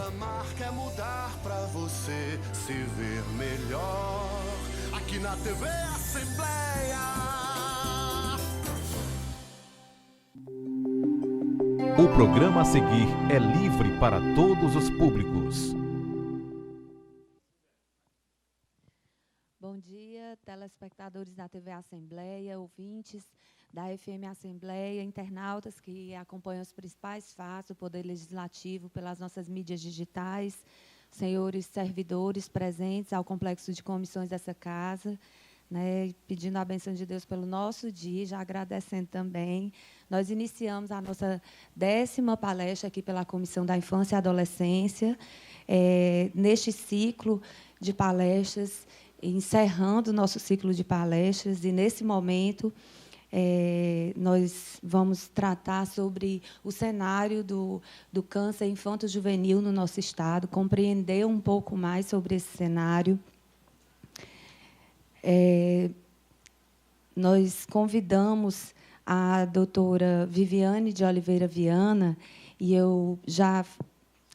amar quer mudar pra você se ver melhor. Aqui na TV Assembleia. O programa a seguir é livre para todos os públicos. Bom dia, telespectadores da TV Assembleia, ouvintes da FM Assembleia, internautas que acompanham os principais fatos do Poder Legislativo pelas nossas mídias digitais, senhores servidores presentes ao complexo de comissões dessa casa, né, pedindo a bênção de Deus pelo nosso dia, já agradecendo também. Nós iniciamos a nossa 10ª palestra aqui pela Comissão da Infância e Adolescência, neste ciclo de palestras, encerrando o nosso ciclo de palestras, e, nesse momento, nós vamos tratar sobre o cenário do câncer infanto-juvenil no nosso Estado, compreender um pouco mais sobre esse cenário. Nós convidamos a doutora Viviane de Oliveira Viana, e eu já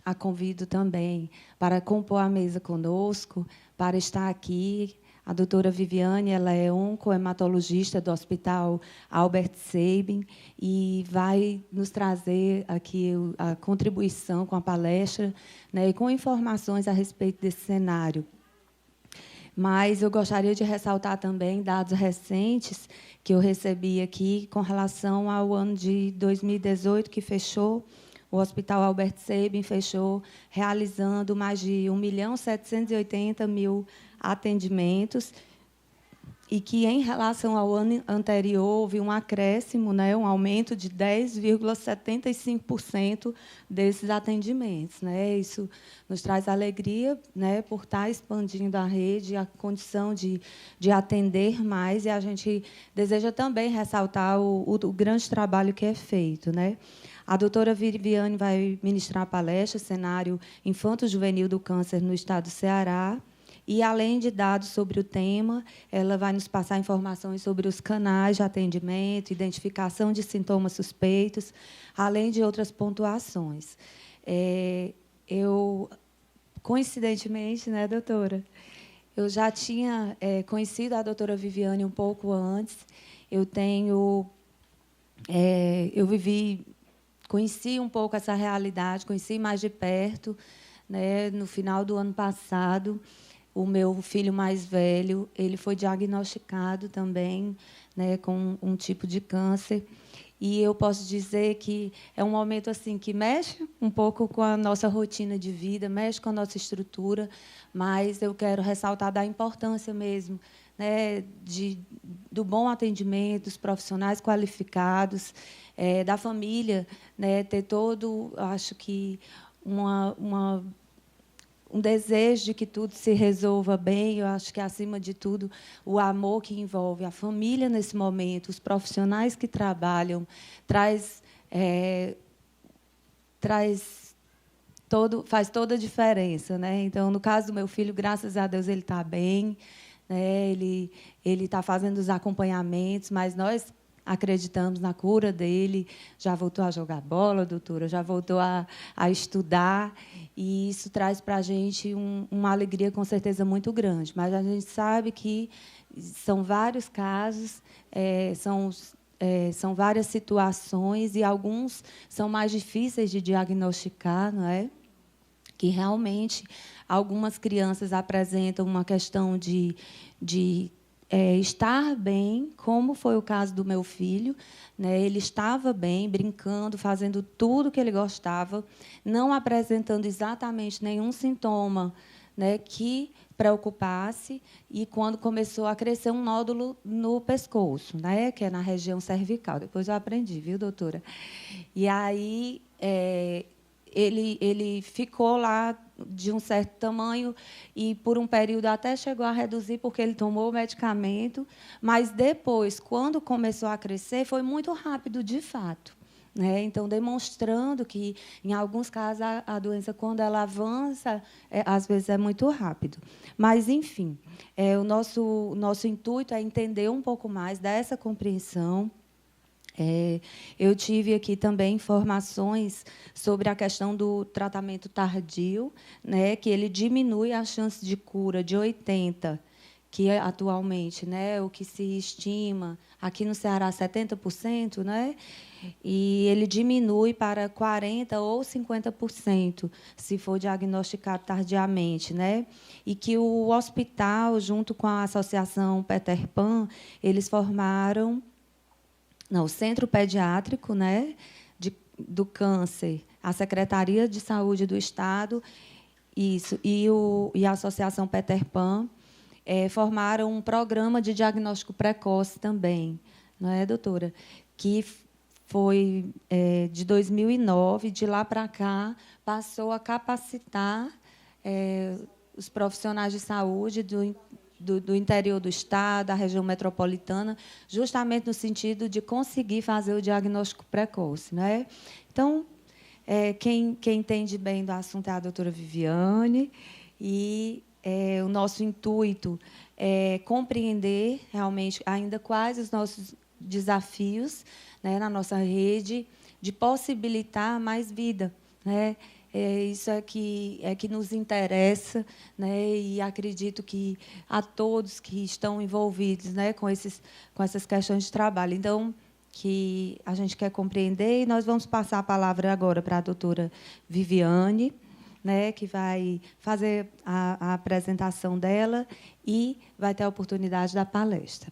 a convido também para compor a mesa conosco, para estar aqui. A doutora Viviane, ela é oncohematologista do Hospital Albert Sabin e vai nos trazer aqui a contribuição com a palestra, né, e com informações a respeito desse cenário. Mas eu gostaria de ressaltar também dados recentes que eu recebi aqui com relação ao ano de 2018, que fechou. O Hospital Albert Sabin fechou realizando mais de 1.780.000 atendimentos, e que, em relação ao ano anterior, houve um acréscimo, né, um aumento de 10,75% desses atendimentos, né? Isso nos traz alegria, né, por estar expandindo a rede, a condição de atender mais, e a gente deseja também ressaltar o grande trabalho que é feito, né? A doutora Viviane vai ministrar a palestra Cenário Infanto-Juvenil do Câncer no Estado do Ceará. E, além de dados sobre o tema, ela vai nos passar informações sobre os canais de atendimento, identificação de sintomas suspeitos, além de outras pontuações. Eu, coincidentemente, né, doutora, eu já tinha conhecido a doutora Viviane um pouco antes. Eu conheci um pouco essa realidade, conheci mais de perto, né, no final do ano passado. O meu filho mais velho, ele foi diagnosticado também, né, com um tipo de câncer. E eu posso dizer que é um momento assim que mexe um pouco com a nossa rotina de vida, mexe com a nossa estrutura, mas eu quero ressaltar da importância mesmo, né, do bom atendimento, dos profissionais qualificados, da família, né, ter todo, acho que, um desejo de que tudo se resolva bem. Eu acho que, acima de tudo, o amor que envolve a família nesse momento, os profissionais que trabalham, faz toda a diferença, né? Então, no caso do meu filho, graças a Deus, ele está bem, né? Ele está fazendo os acompanhamentos, mas nós acreditamos na cura dele. Já voltou a jogar bola, doutora, já voltou a estudar, e isso traz para a gente uma alegria, com certeza, muito grande. Mas a gente sabe que são vários casos, são várias situações, e alguns são mais difíceis de diagnosticar, não é? Que, realmente, algumas crianças apresentam uma questão de estar bem, como foi o caso do meu filho, né? Ele estava bem, brincando, fazendo tudo que ele gostava, não apresentando exatamente nenhum sintoma, né, que preocupasse, e quando começou a crescer um nódulo no pescoço, né, que é na região cervical. Depois eu aprendi, viu, doutora? E aí ele ficou lá de um certo tamanho, e, por um período, até chegou a reduzir, porque ele tomou o medicamento, mas depois, quando começou a crescer, foi muito rápido, de fato, né? Então, demonstrando que, em alguns casos, a doença, quando ela avança, às vezes é muito rápido. Mas, enfim, o nosso intuito é entender um pouco mais dessa compreensão, Eu tive aqui também informações sobre a questão do tratamento tardio, né, que ele diminui a chance de cura de 80%, que atualmente, né, o que se estima, aqui no Ceará, 70%, né, e ele diminui para 40% ou 50%, se for diagnosticado tardiamente, né, e que o hospital, junto com a Associação Peter Pan, eles formaram o Centro Pediátrico, né, do Câncer, a Secretaria de Saúde do Estado, isso, e a Associação Peter Pan formaram um programa de diagnóstico precoce também, não é, doutora? Que foi de 2009, de lá para cá, passou a capacitar os profissionais de saúde do interior do Estado, da região metropolitana, justamente no sentido de conseguir fazer o diagnóstico precoce, né? Então, quem entende bem do assunto é a doutora Viviane, e o nosso intuito é compreender realmente ainda quais os nossos desafios, né, na nossa rede, de possibilitar mais vida, né? Isso é que nos interessa, né? E acredito que a todos que estão envolvidos, né, com essas questões de trabalho. Então, que a gente quer compreender, e nós vamos passar a palavra agora para a doutora Viviane, né, que vai fazer a apresentação dela e vai ter a oportunidade da palestra.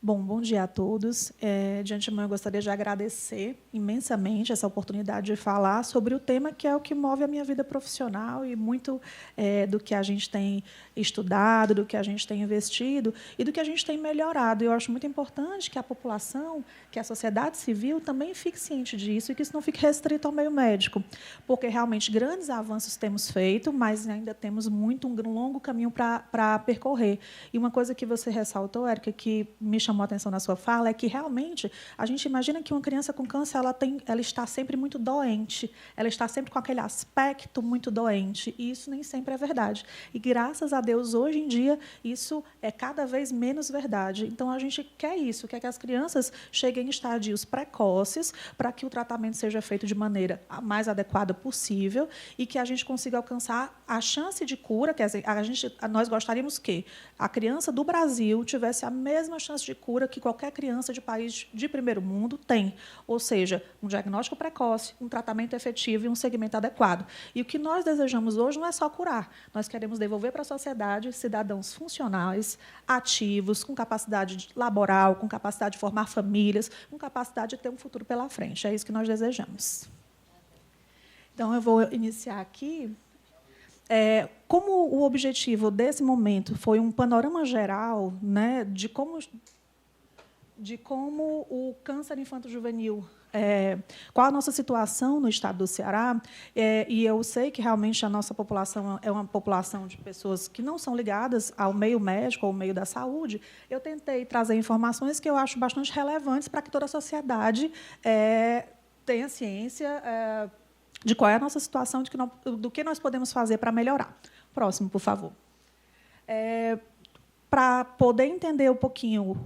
Bom dia a todos. De antemão, eu gostaria de agradecer imensamente essa oportunidade de falar sobre o tema que é o que move a minha vida profissional e muito do que a gente tem estudado, do que a gente tem investido e do que a gente tem melhorado. Eu acho muito importante que a população, que a sociedade civil também fique ciente disso e que isso não fique restrito ao meio médico, porque realmente grandes avanços temos feito, mas ainda temos um longo caminho para percorrer. E uma coisa que você ressaltou, Érica, que me chamou a atenção na sua fala, é que realmente a gente imagina que uma criança com câncer ela está sempre muito doente, ela está sempre com aquele aspecto muito doente, e isso nem sempre é verdade. E, graças a Deus, hoje em dia, isso é cada vez menos verdade. Então, a gente quer isso, quer que as crianças cheguem em estadios precoces para que o tratamento seja feito de maneira a mais adequada possível e que a gente consiga alcançar a chance de cura, quer dizer, nós gostaríamos que a criança do Brasil tivesse a mesma chance de cura que qualquer criança de país de primeiro mundo tem, ou seja, um diagnóstico precoce, um tratamento efetivo e um segmento adequado. E o que nós desejamos hoje não é só curar, nós queremos devolver para a sociedade cidadãos funcionais, ativos, com capacidade laboral, com capacidade de formar famílias, com capacidade de ter um futuro pela frente. É isso que nós desejamos. Então, eu vou iniciar aqui. Como o objetivo desse momento foi um panorama geral, né, de como o câncer infanto-juvenil, qual a nossa situação no estado do Ceará, e eu sei que realmente a nossa população é uma população de pessoas que não são ligadas ao meio médico ou ao meio da saúde, eu tentei trazer informações que eu acho bastante relevantes para que toda a sociedade tenha ciência de qual é a nossa situação, do que nós podemos fazer para melhorar. Próximo, por favor. Para poder entender um pouquinho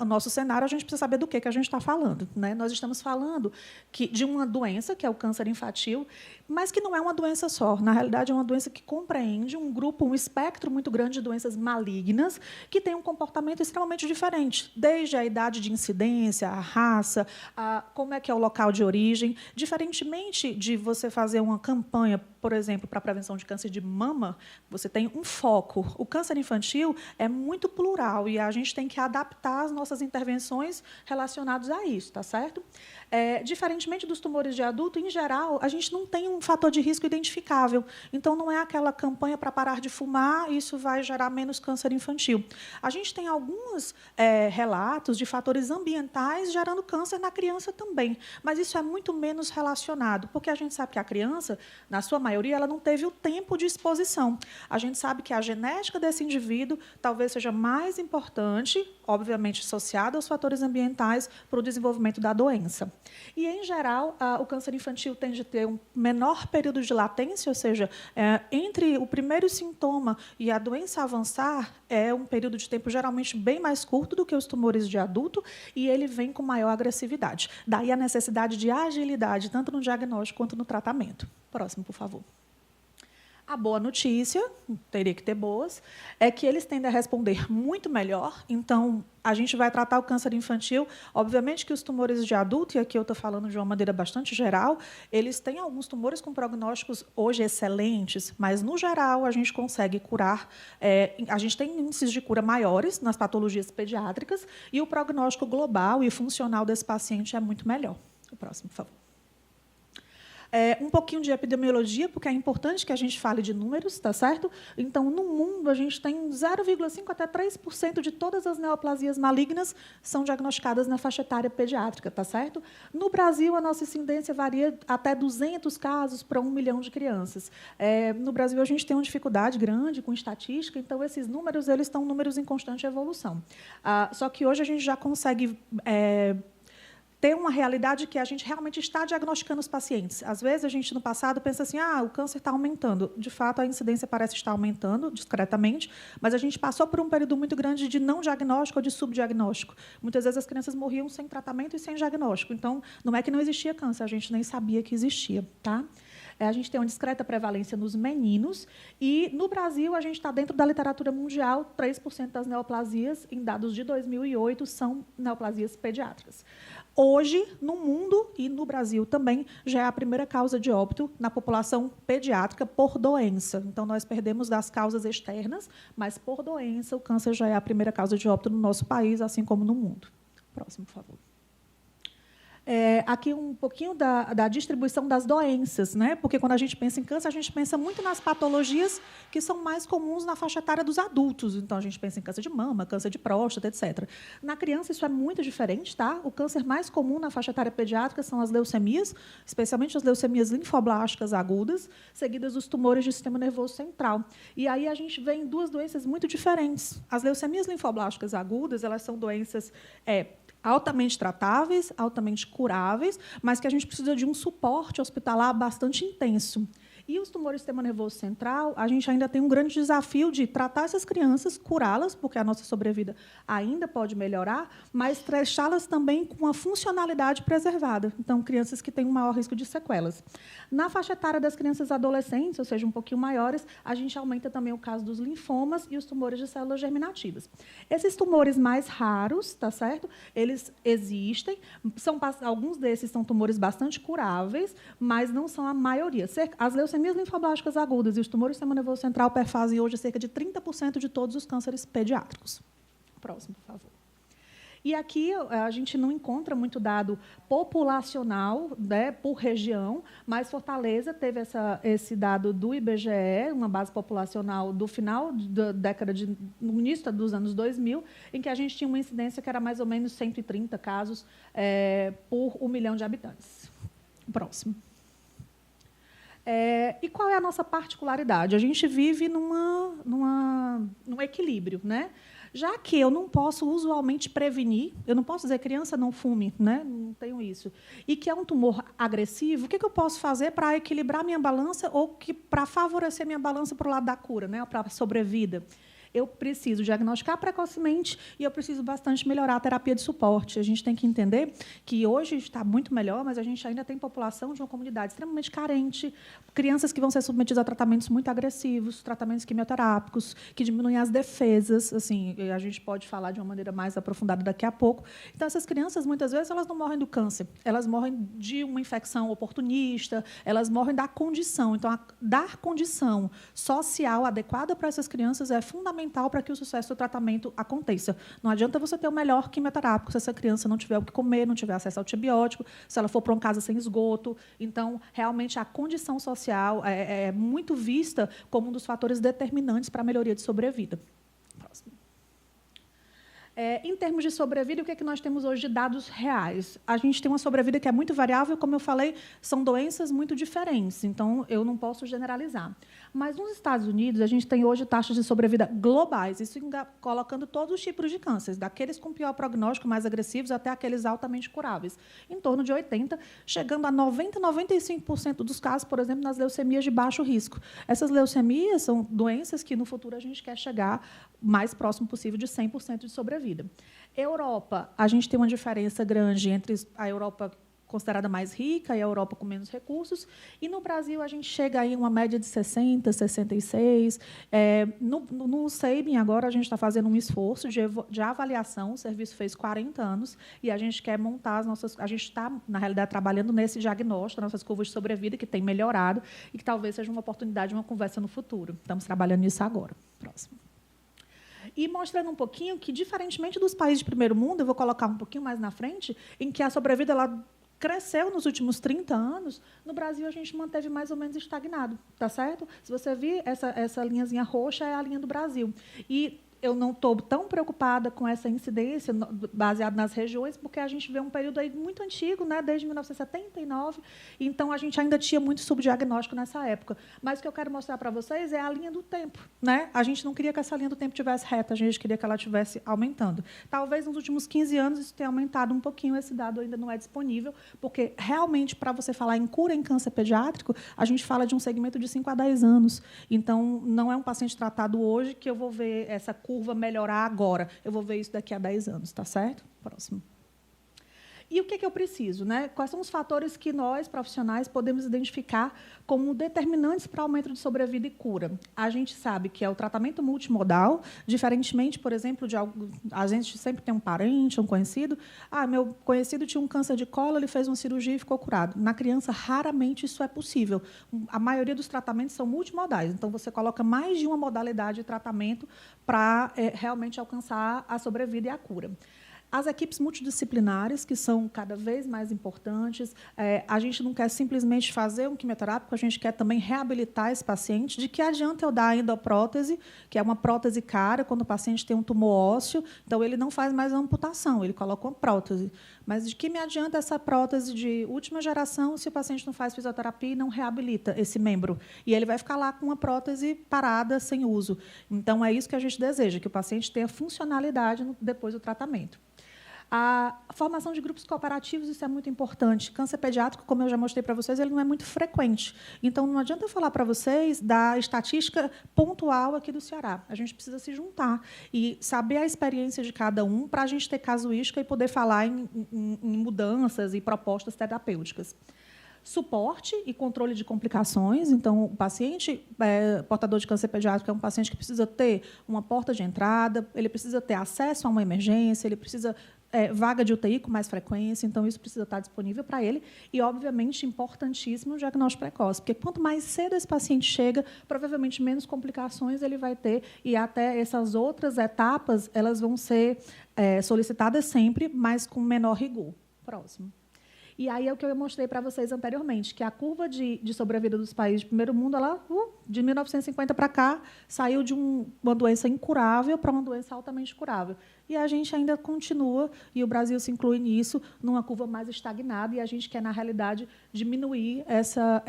o nosso cenário, a gente precisa saber do que a gente está falando, né? Nós estamos falando de uma doença, que é o câncer infantil, mas que não é uma doença só. Na realidade, é uma doença que compreende um espectro muito grande de doenças malignas que tem um comportamento extremamente diferente, desde a idade de incidência, a raça, como é que é o local de origem. Diferentemente de você fazer uma campanha, por exemplo, para a prevenção de câncer de mama, você tem um foco. O câncer infantil é muito plural e a gente tem que adaptar as nossas intervenções relacionadas a isso, tá certo? Diferentemente dos tumores de adulto, em geral, a gente não tem um fator de risco identificável. Então, não é aquela campanha para parar de fumar, isso vai gerar menos câncer infantil. A gente tem alguns relatos de fatores ambientais gerando câncer na criança também, mas isso é muito menos relacionado, porque a gente sabe que a criança, na sua maioria, ela não teve o tempo de exposição. A gente sabe que a genética desse indivíduo talvez seja mais importante, obviamente associada aos fatores ambientais, para o desenvolvimento da doença. E, em geral, o câncer infantil tende a ter um menor período de latência, ou seja, entre o primeiro sintoma e a doença avançar, é um período de tempo geralmente bem mais curto do que os tumores de adulto, e ele vem com maior agressividade. Daí a necessidade de agilidade, tanto no diagnóstico quanto no tratamento. Próximo, por favor. A boa notícia, teria que ter boas, é que eles tendem a responder muito melhor. Então, a gente vai tratar o câncer infantil. Obviamente que os tumores de adulto, e aqui eu estou falando de uma maneira bastante geral, eles têm alguns tumores com prognósticos hoje excelentes, mas, no geral, a gente consegue curar. A gente tem índices de cura maiores nas patologias pediátricas e o prognóstico global e funcional desse paciente é muito melhor. O próximo, por favor. Um pouquinho de epidemiologia, porque é importante que a gente fale de números, tá certo? Então, no mundo, a gente tem 0,5% até 3% de todas as neoplasias malignas são diagnosticadas na faixa etária pediátrica, tá certo? No Brasil, a nossa incidência varia até 200 casos para 1 milhão de crianças. No Brasil, a gente tem uma dificuldade grande com estatística, então, esses números eles estão números em constante evolução. Só que hoje a gente já consegue ter uma realidade que a gente realmente está diagnosticando os pacientes. Às vezes, a gente, no passado, pensa assim, o câncer está aumentando. De fato, a incidência parece estar aumentando discretamente, mas a gente passou por um período muito grande de não diagnóstico ou de subdiagnóstico. Muitas vezes, as crianças morriam sem tratamento e sem diagnóstico. Então, não é que não existia câncer, a gente nem sabia que existia. Tá? A gente tem uma discreta prevalência nos meninos e, no Brasil, a gente está dentro da literatura mundial, 3% das neoplasias, em dados de 2008, são neoplasias pediátricas. Hoje, no mundo e no Brasil também, já é a primeira causa de óbito na população pediátrica por doença. Então, nós perdemos das causas externas, mas, por doença, o câncer já é a primeira causa de óbito no nosso país, assim como no mundo. Próximo, por favor. Aqui um pouquinho da distribuição das doenças, né? Porque, quando a gente pensa em câncer, a gente pensa muito nas patologias que são mais comuns na faixa etária dos adultos. Então, a gente pensa em câncer de mama, câncer de próstata, etc. Na criança, isso é muito diferente. Tá? O câncer mais comum na faixa etária pediátrica são as leucemias, especialmente as leucemias linfoblásticas agudas, seguidas dos tumores do sistema nervoso central. E aí a gente vê em duas doenças muito diferentes. As leucemias linfoblásticas agudas, elas são doenças altamente tratáveis, altamente curáveis, mas que a gente precisa de um suporte hospitalar bastante intenso. E os tumores do sistema nervoso central, a gente ainda tem um grande desafio de tratar essas crianças, curá-las, porque a nossa sobrevida ainda pode melhorar, mas deixá-las também com uma funcionalidade preservada. Então, crianças que têm um maior risco de sequelas. Na faixa etária das crianças adolescentes, ou seja, um pouquinho maiores, a gente aumenta também o caso dos linfomas e os tumores de células germinativas. Esses tumores mais raros, tá certo? Eles existem, alguns desses são tumores bastante curáveis, mas não são a maioria. As leucemias linfoblásticas agudas e os tumores do sistema nervoso central perfazem hoje cerca de 30% de todos os cânceres pediátricos. Próximo, por favor. E aqui a gente não encontra muito dado populacional, né, por região, mas Fortaleza teve esse dado do IBGE, uma base populacional do final da década no início dos anos 2000, em que a gente tinha uma incidência que era mais ou menos 130 casos por 1 milhão de habitantes. Próximo. E qual é a nossa particularidade? A gente vive num equilíbrio, né? Já que eu não posso usualmente prevenir, eu não posso dizer criança não fume, né? Não tenho isso. E que é um tumor agressivo, o que eu posso fazer para equilibrar minha balança ou para favorecer minha balança para o lado da cura, né? Para a sobrevida? Eu preciso diagnosticar precocemente e eu preciso bastante melhorar a terapia de suporte. A gente tem que entender que hoje está muito melhor, mas a gente ainda tem população de uma comunidade extremamente carente, crianças que vão ser submetidas a tratamentos muito agressivos, tratamentos quimioterápicos, que diminuem as defesas. Assim, a gente pode falar de uma maneira mais aprofundada daqui a pouco. Então, essas crianças, muitas vezes, elas não morrem do câncer, elas morrem de uma infecção oportunista, elas morrem da condição. Então, dar condição social adequada para essas crianças é fundamental para que o sucesso do tratamento aconteça. Não adianta você ter o melhor quimioterápico se essa criança não tiver o que comer, não tiver acesso ao antibiótico, se ela for para uma casa sem esgoto. Então, realmente, a condição social é muito vista como um dos fatores determinantes para a melhoria de sobrevida. Próximo. Em termos de sobrevida, o que é que nós temos hoje de dados reais? A gente tem uma sobrevida que é muito variável, como eu falei, são doenças muito diferentes, então eu não posso generalizar. Mas nos Estados Unidos, a gente tem hoje taxas de sobrevida globais, isso colocando todos os tipos de cânceres, daqueles com pior prognóstico, mais agressivos, até aqueles altamente curáveis, em torno de 80%, chegando a 90%, 95% dos casos, por exemplo, nas leucemias de baixo risco. Essas leucemias são doenças que, no futuro, a gente quer chegar mais próximo possível de 100% de sobrevida. Europa, a gente tem uma diferença grande entre a Europa considerada mais rica e a Europa com menos recursos. E, no Brasil, a gente chega em uma média de 60%, 66%. No SEIBM, agora, a gente está fazendo um esforço de avaliação. O serviço fez 40 anos e a gente quer montar as nossas... A gente está, na realidade, trabalhando nesse diagnóstico, nossas curvas de sobrevida, que tem melhorado e que talvez seja uma oportunidade de uma conversa no futuro. Estamos trabalhando nisso agora. Próximo. E mostrando um pouquinho que, diferentemente dos países de primeiro mundo, eu vou colocar um pouquinho mais na frente, em que a sobrevida ela cresceu nos últimos 30 anos, no Brasil a gente manteve mais ou menos estagnado, tá certo? Se você vir, essa linhazinha roxa é a linha do Brasil. E eu não estou tão preocupada com essa incidência baseada nas regiões, porque a gente vê um período aí muito antigo, né, desde 1979, então a gente ainda tinha muito subdiagnóstico nessa época. Mas o que eu quero mostrar para vocês é a linha do tempo, né? A gente não queria que essa linha do tempo tivesse reta, a gente queria que ela estivesse aumentando. Talvez nos últimos 15 anos isso tenha aumentado um pouquinho, esse dado ainda não é disponível, porque realmente, para você falar em cura em câncer pediátrico, a gente fala de um segmento de 5 a 10 anos. Então, não é um paciente tratado hoje que eu vou ver essa curva melhorar agora. Eu vou ver isso daqui a 10 anos, tá certo? Próximo. E o que eu preciso, né? Quais são os fatores que nós, profissionais, podemos identificar como determinantes para o aumento de sobrevida e cura? A gente sabe que é o tratamento multimodal, diferentemente, por exemplo, de algo, a gente sempre tem um parente, um conhecido. Meu conhecido tinha um câncer de colo, ele fez uma cirurgia e ficou curado. Na criança, raramente isso é possível. A maioria dos tratamentos são multimodais, então você coloca mais de uma modalidade de tratamento para realmente alcançar a sobrevida e a cura. As equipes multidisciplinares, que são cada vez mais importantes. A gente não quer simplesmente fazer um quimioterápico, a gente quer também reabilitar esse paciente. De que adianta eu dar a endoprótese, que é uma prótese cara, quando o paciente tem um tumor ósseo, então ele não faz mais a amputação, ele coloca uma prótese. Mas de que me adianta essa prótese de última geração se o paciente não faz fisioterapia e não reabilita esse membro? E ele vai ficar lá com uma prótese parada, sem uso. Então, é isso que a gente deseja, que o paciente tenha funcionalidade depois do tratamento. A formação de grupos cooperativos, isso é muito importante. Câncer pediátrico, como eu já mostrei para vocês, ele não é muito frequente. Então, não adianta eu falar para vocês da estatística pontual aqui do Ceará. A gente precisa se juntar e saber a experiência de cada um para a gente ter casuística e poder falar em mudanças e propostas terapêuticas. Suporte e controle de complicações. Então, o paciente portador de câncer pediátrico é um paciente que precisa ter uma porta de entrada, ele precisa ter acesso a uma emergência, ele precisa vaga de UTI com mais frequência, então isso precisa estar disponível para ele. E, obviamente, importantíssimo o diagnóstico precoce, porque quanto mais cedo esse paciente chega, provavelmente menos complicações ele vai ter, e até essas outras etapas elas vão ser solicitadas sempre, mas com menor rigor. Próximo. E aí é o que eu mostrei para vocês anteriormente, que a curva de sobrevida dos países de primeiro mundo, ela, de 1950 para cá, saiu de uma doença incurável para uma doença altamente curável. E a gente ainda continua, e o Brasil se inclui nisso, numa curva mais estagnada, e a gente quer, na realidade, diminuir essa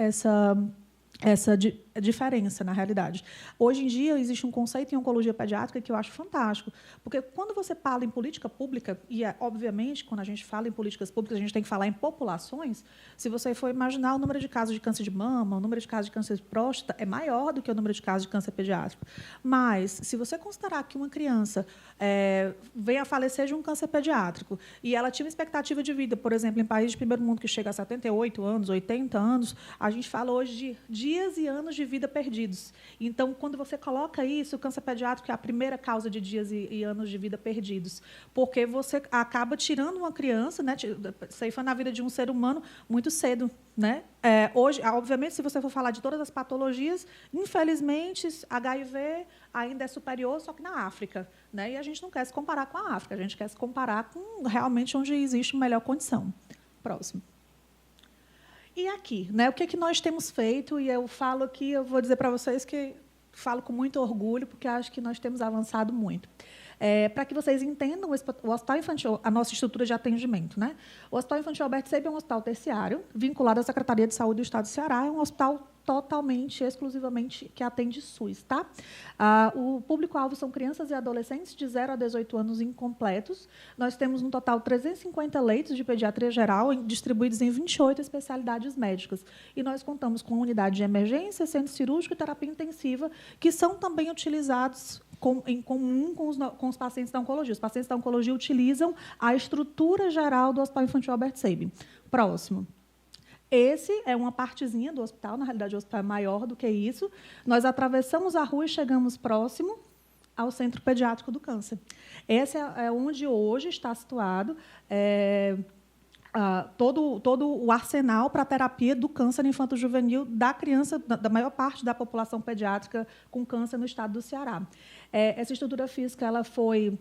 diferença, na realidade. Hoje em dia, existe um conceito em oncologia pediátrica que eu acho fantástico, porque quando você fala em política pública, e, obviamente, quando a gente fala em políticas públicas, a gente tem que falar em populações, se você for imaginar o número de casos de câncer de mama, o número de casos de câncer de próstata é maior do que o número de casos de câncer pediátrico. Mas, se você considerar que uma criança venha a falecer de um câncer pediátrico e ela tinha uma expectativa de vida, por exemplo, em países de primeiro mundo que chega a 78 anos, 80 anos, a gente fala hoje de dias e anos de vida perdidos. Então, quando você coloca isso, o câncer pediátrico é a primeira causa de dias e anos de vida perdidos, porque você acaba tirando uma criança, né, ceifando a vida de um ser humano muito cedo, né? Hoje, obviamente, se você for falar de todas as patologias, infelizmente, HIV ainda é superior, só que na África, né? E a gente não quer se comparar com a África, a gente quer se comparar com realmente onde existe uma melhor condição. Próximo. E aqui, né, o que é que nós temos feito? E eu falo aqui, eu vou dizer para vocês que falo com muito orgulho, porque acho que nós temos avançado muito. Para que vocês entendam, o Hospital Infantil, a nossa estrutura de atendimento, né? O Hospital Infantil Alberto Seib é um hospital terciário, vinculado à Secretaria de Saúde do Estado do Ceará, é um hospital totalmente, exclusivamente, que atende SUS. Tá? O público-alvo são crianças e adolescentes de 0 a 18 anos incompletos. Nós temos, no total, 350 leitos de pediatria geral, distribuídos em 28 especialidades médicas. E nós contamos com unidade de emergência, centro cirúrgico e terapia intensiva, que são também utilizados em comum com os pacientes da oncologia. Os pacientes da oncologia utilizam a estrutura geral do Hospital Infantil Alberto Seib. Próximo. Esse é uma partezinha do hospital, na realidade, o hospital é maior do que isso. Nós atravessamos a rua e chegamos próximo ao Centro Pediátrico do Câncer. Esse é onde hoje está situado todo o arsenal para a terapia do câncer infanto-juvenil da criança, da maior parte da população pediátrica com câncer no estado do Ceará. Essa estrutura física ela foi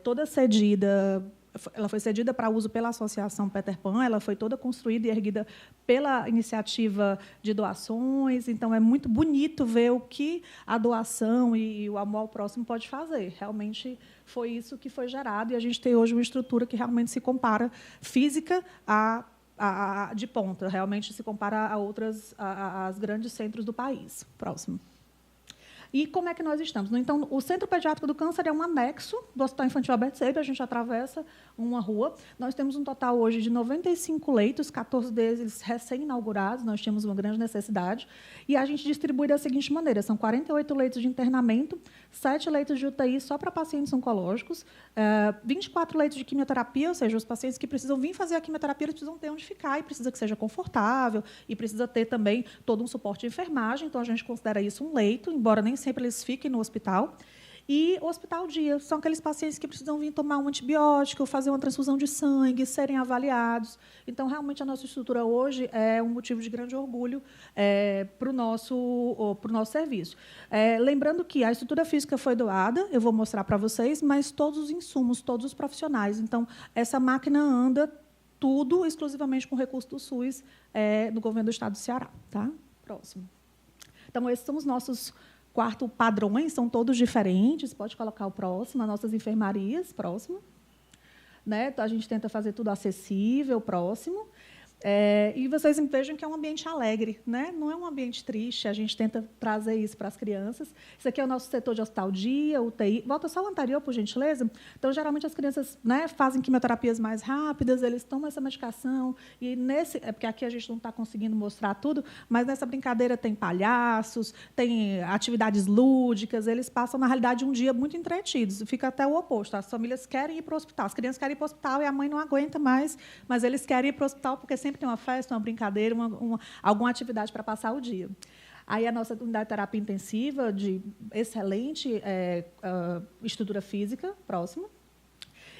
toda cedida. Ela foi cedida para uso pela Associação Peter Pan, ela foi toda construída e erguida pela iniciativa de doações, então é muito bonito ver o que a doação e o amor ao próximo pode fazer. Realmente foi isso que foi gerado, e a gente tem hoje uma estrutura que realmente se compara física de ponta, realmente se compara a outras, aos grandes centros do país. Próximo. E como é que nós estamos? Então, o Centro Pediátrico do Câncer é um anexo do Hospital Infantil Alberto Seib, a gente atravessa uma rua. Nós temos um total hoje de 95 leitos, 14 deles recém-inaugurados, nós tínhamos uma grande necessidade, e a gente distribui da seguinte maneira, são 48 leitos de internamento, 7 leitos de UTI só para pacientes oncológicos, 24 leitos de quimioterapia, ou seja, os pacientes que precisam vir fazer a quimioterapia, eles precisam ter onde ficar, e precisa que seja confortável, e precisa ter também todo um suporte de enfermagem, então a gente considera isso um leito, embora nem sempre eles fiquem no hospital. E o hospital dia são aqueles pacientes que precisam vir tomar um antibiótico, fazer uma transfusão de sangue, serem avaliados. Então, realmente, a nossa estrutura hoje é um motivo de grande orgulho para o nosso serviço. Lembrando que a estrutura física foi doada, eu vou mostrar para vocês, mas todos os insumos, todos os profissionais. Então, essa máquina anda tudo exclusivamente com recurso do SUS do governo do Estado do Ceará. Tá? Próximo. Então, esses são os nossos padrões, são todos diferentes. Pode colocar o próximo, as nossas enfermarias, próximo. Né? A gente tenta fazer tudo acessível, próximo. E vocês vejam que é um ambiente alegre, né? Não é um ambiente triste, a gente tenta trazer isso para as crianças. Isso aqui é o nosso setor de hospital dia, UTI. Volta só o anterior, por gentileza. Então, geralmente, as crianças, né, fazem quimioterapias mais rápidas, eles tomam essa medicação, e porque aqui a gente não está conseguindo mostrar tudo, mas nessa brincadeira tem palhaços, tem atividades lúdicas, eles passam, na realidade, um dia muito entretidos. Fica até o oposto. As famílias querem ir para o hospital, as crianças querem ir para o hospital e a mãe não aguenta mais, mas eles querem ir para o hospital porque sempre tem uma festa, uma brincadeira, alguma atividade para passar o dia. Aí a nossa unidade de terapia intensiva, de excelente estrutura física, próximo.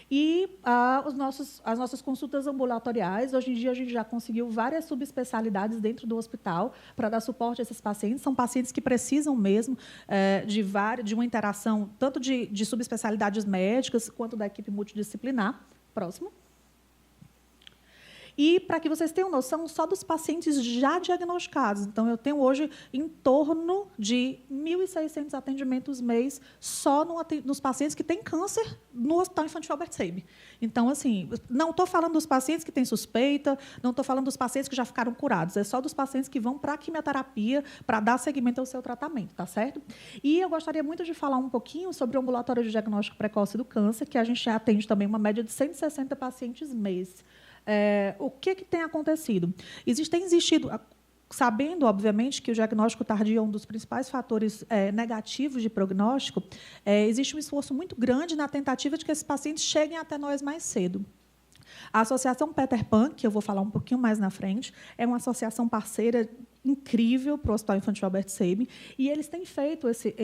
E as nossas consultas ambulatoriais, hoje em dia a gente já conseguiu várias subespecialidades dentro do hospital para dar suporte a esses pacientes. São pacientes que precisam mesmo de uma interação, tanto de subespecialidades médicas quanto da equipe multidisciplinar. Próximo. E, para que vocês tenham noção, só dos pacientes já diagnosticados. Então, eu tenho hoje em torno de 1.600 atendimentos mês só nos pacientes que têm câncer no Hospital Infantil Alberto Seib. Então, assim, não estou falando dos pacientes que têm suspeita, não estou falando dos pacientes que já ficaram curados, é só dos pacientes que vão para a quimioterapia para dar seguimento ao seu tratamento, tá certo? E eu gostaria muito de falar um pouquinho sobre o ambulatório de diagnóstico precoce do câncer, que a gente já atende também uma média de 160 pacientes mês. O que tem acontecido? Tem existido, sabendo, obviamente, que o diagnóstico tardio é um dos principais fatores negativos de prognóstico, existe um esforço muito grande na tentativa de que esses pacientes cheguem até nós mais cedo. A Associação Peter Pan, que eu vou falar um pouquinho mais na frente, é uma associação parceira incrível para o Hospital Infantil Alberto Seib, e eles têm feito esse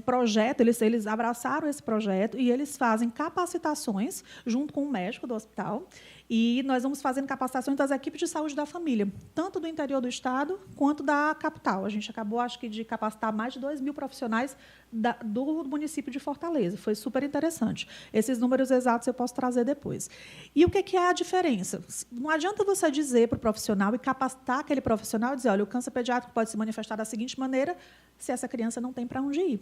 projeto, eles abraçaram esse projeto e eles fazem capacitações junto com o médico do hospital, E nós vamos fazendo capacitações das equipes de saúde da família, tanto do interior do estado quanto da capital. A gente acabou, acho que, de capacitar mais de 2.000 profissionais do município de Fortaleza. Foi super interessante. Esses números exatos eu posso trazer depois. E o que é a diferença? Não adianta você dizer para o profissional e capacitar aquele profissional e dizer, olha, o câncer pediátrico pode se manifestar da seguinte maneira, se essa criança não tem para onde ir.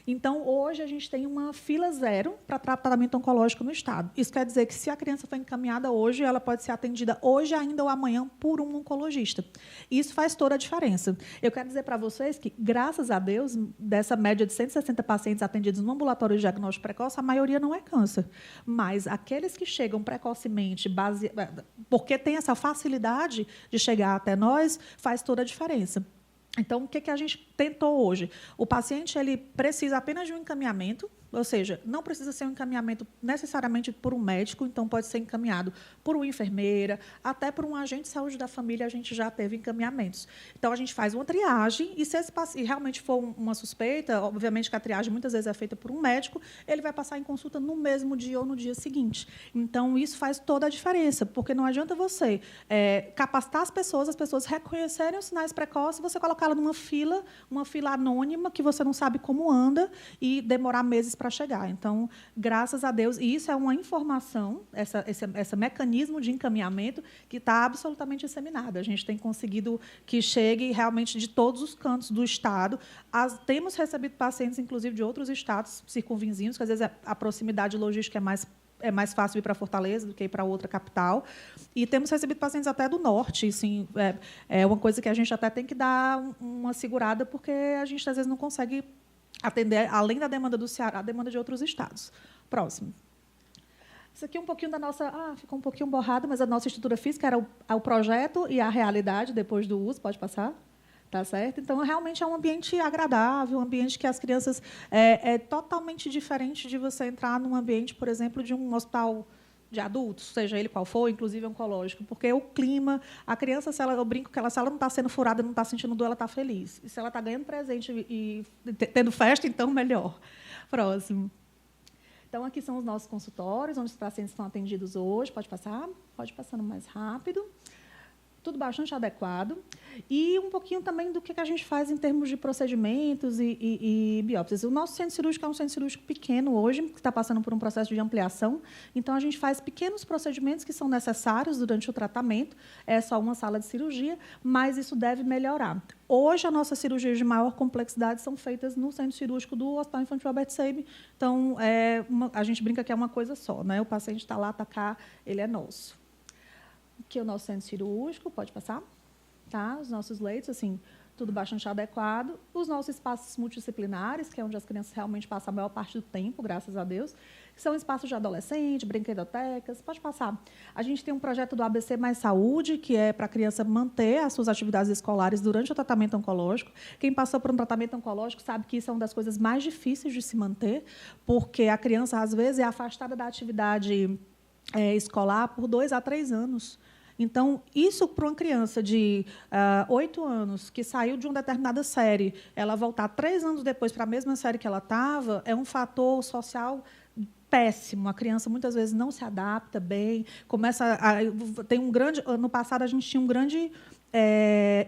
Então, hoje, a gente tem uma fila zero para tratamento oncológico no estado. Isso quer dizer que, se a criança for encaminhada hoje, ela pode ser atendida hoje ainda ou amanhã por um oncologista. Isso faz toda a diferença. Eu quero dizer para vocês que, graças a Deus, dessa média de 160 pacientes atendidos no ambulatório de diagnóstico precoce, a maioria não é câncer. Mas aqueles que chegam precocemente, porque tem essa facilidade de chegar até nós, faz toda a diferença. Então, o que a gente tentou hoje? O paciente ele precisa apenas de um encaminhamento, ou seja, não precisa ser um encaminhamento necessariamente por um médico, então pode ser encaminhado por uma enfermeira, até por um agente de saúde da família, a gente já teve encaminhamentos. Então, a gente faz uma triagem, e se esse paciente realmente for uma suspeita, obviamente que a triagem muitas vezes é feita por um médico, ele vai passar em consulta no mesmo dia ou no dia seguinte. Então, isso faz toda a diferença, porque não adianta você capacitar as pessoas reconhecerem os sinais precoces, você colocá-la numa fila, uma fila anônima, que você não sabe como anda, e demorar meses para chegar. Então, graças a Deus, e isso é uma informação, esse mecanismo de encaminhamento que está absolutamente disseminado. A gente tem conseguido que chegue realmente de todos os cantos do estado. Temos recebido pacientes, inclusive, de outros estados circunvizinhos, que às vezes a proximidade logística é mais fácil ir para Fortaleza do que ir para outra capital. E temos recebido pacientes até do norte. Assim, é uma coisa que a gente até tem que dar uma segurada, porque a gente, às vezes, não consegue atender, além da demanda do Ceará, a demanda de outros estados. Próximo. Isso aqui é um pouquinho da nossa... ficou um pouquinho borrado, mas a nossa estrutura física era o projeto e a realidade depois do uso. Pode passar? Tá certo? Então, realmente é um ambiente agradável, um ambiente que as crianças... É totalmente diferente de você entrar num ambiente, por exemplo, de um hospital de adultos, seja ele qual for, inclusive oncológico, porque o clima, a criança, eu brinco que se ela não está sendo furada, não está sentindo dor, ela está feliz. E se ela está ganhando presente e tendo festa, então melhor. Próximo. Então, aqui são os nossos consultórios, onde os pacientes estão atendidos hoje. Pode passar? Pode passando mais rápido. Tudo bastante adequado. E um pouquinho também do que a gente faz em termos de procedimentos e biópsias. O nosso centro cirúrgico é um centro cirúrgico pequeno hoje, que está passando por um processo de ampliação. Então, a gente faz pequenos procedimentos que são necessários durante o tratamento. É só uma sala de cirurgia, mas isso deve melhorar. Hoje, as nossas cirurgias de maior complexidade são feitas no centro cirúrgico do Hospital Infantil Albert Sabin. Então, a gente brinca que é uma coisa só, né? O paciente está lá, está cá, ele é nosso. Aqui é o nosso centro cirúrgico, pode passar. Tá? Os nossos leitos, assim, tudo bastante adequado. Os nossos espaços multidisciplinares, que é onde as crianças realmente passam a maior parte do tempo, graças a Deus, que são espaços de adolescente, brinquedotecas. Pode passar. A gente tem um projeto do ABC Mais Saúde, que é para a criança manter as suas atividades escolares durante o tratamento oncológico. Quem passou por um tratamento oncológico sabe que isso é uma das coisas mais difíceis de se manter, porque a criança, às vezes, é afastada da atividade escolar por 2 a 3 anos. Então, isso para uma criança de 8 anos, que saiu de uma determinada série, ela voltar 3 anos depois para a mesma série que ela estava, é um fator social péssimo. A criança, muitas vezes, não se adapta bem. Tem um grande... No passado, a gente tinha um grande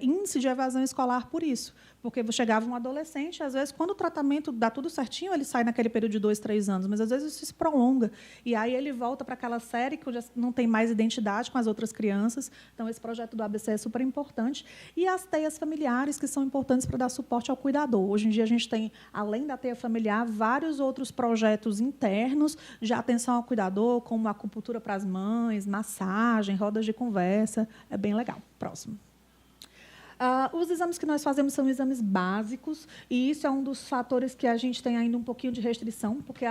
índice de evasão escolar por isso. Porque chegava um adolescente, às vezes, quando o tratamento dá tudo certinho, ele sai naquele período de 2, 3 anos, mas, às vezes, isso se prolonga. E aí ele volta para aquela série que não tem mais identidade com as outras crianças. Então, esse projeto do ABC é super importante. E as teias familiares, que são importantes para dar suporte ao cuidador. Hoje em dia, a gente tem, além da teia familiar, vários outros projetos internos de atenção ao cuidador, como acupuntura para as mães, massagem, rodas de conversa. É bem legal. Próximo. Os exames que nós fazemos são exames básicos, e isso é um dos fatores que a gente tem ainda um pouquinho de restrição, porque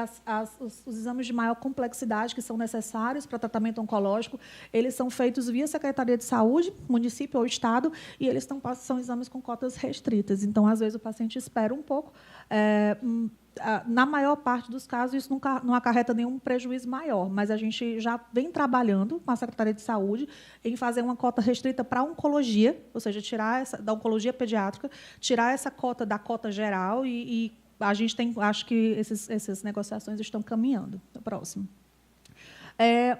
os exames de maior complexidade que são necessários para tratamento oncológico, eles são feitos via Secretaria de Saúde, município ou estado, e eles são exames com cotas restritas. Então, às vezes, o paciente espera um pouco. Na maior parte dos casos, isso não acarreta nenhum prejuízo maior, mas a gente já vem trabalhando com a Secretaria de Saúde em fazer uma cota restrita para a oncologia, ou seja, tirar da oncologia pediátrica, tirar essa cota da cota geral, e a gente acho que essas negociações estão caminhando. Próximo.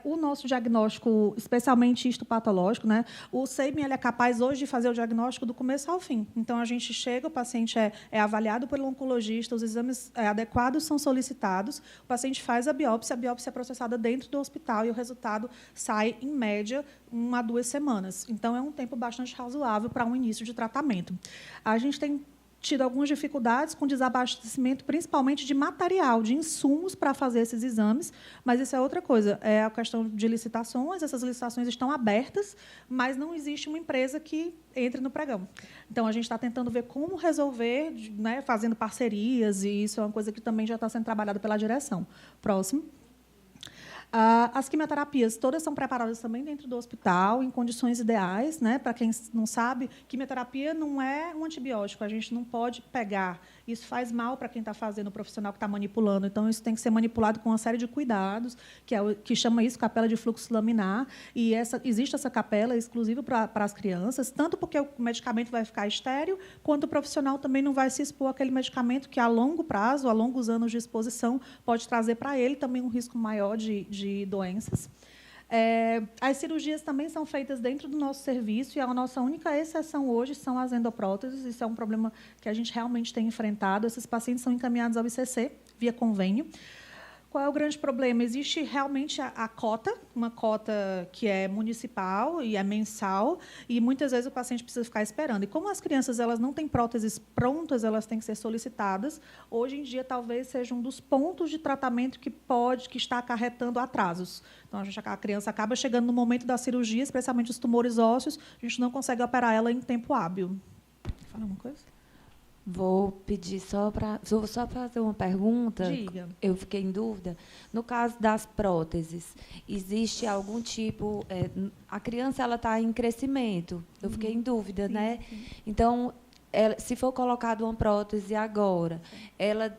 O nosso diagnóstico, especialmente histopatológico, né? O SEIBM ele é capaz hoje de fazer o diagnóstico do começo ao fim. Então, a gente chega, o paciente é avaliado pelo oncologista, os exames adequados são solicitados, o paciente faz a biópsia é processada dentro do hospital e o resultado sai, em média, 1 a 2 semanas. Então, é um tempo bastante razoável para um início de tratamento. A gente tem tido algumas dificuldades com desabastecimento, principalmente de material, de insumos para fazer esses exames, mas isso é outra coisa. É a questão de licitações, essas licitações estão abertas, mas não existe uma empresa que entre no pregão. Então, a gente está tentando ver como resolver, né, fazendo parcerias, e isso é uma coisa que também já está sendo trabalhada pela direção. Próximo. As quimioterapias todas são preparadas também dentro do hospital, em condições ideais, né? Para quem não sabe, quimioterapia não é um antibiótico, a gente não pode pegar. Isso faz mal para quem está fazendo, o profissional que está manipulando. Então, isso tem que ser manipulado com uma série de cuidados, que chama isso capela de fluxo laminar. E existe essa capela exclusiva para as crianças, tanto porque o medicamento vai ficar estéril, quanto o profissional também não vai se expor àquele medicamento que, a longo prazo, a longos anos de exposição, pode trazer para ele também um risco maior de doenças. As cirurgias também são feitas dentro do nosso serviço e a nossa única exceção hoje são as endopróteses. Isso é um problema que a gente realmente tem enfrentado. Esses pacientes são encaminhados ao ICC via convênio. Qual é o grande problema? Existe realmente a cota, uma cota que é municipal e é mensal, e muitas vezes o paciente precisa ficar esperando. E como as crianças elas não têm próteses prontas, elas têm que ser solicitadas, hoje em dia talvez seja um dos pontos de tratamento que está acarretando atrasos. Então, a criança acaba chegando no momento da cirurgia, especialmente os tumores ósseos, a gente não consegue operar ela em tempo hábil. Quer falar alguma coisa? Vou pedir só para fazer uma pergunta. Diga. Eu fiquei em dúvida. No caso das próteses, existe algum tipo... a criança está em crescimento. Eu fiquei em dúvida, sim, né? Sim. Então, se for colocada uma prótese agora, ela,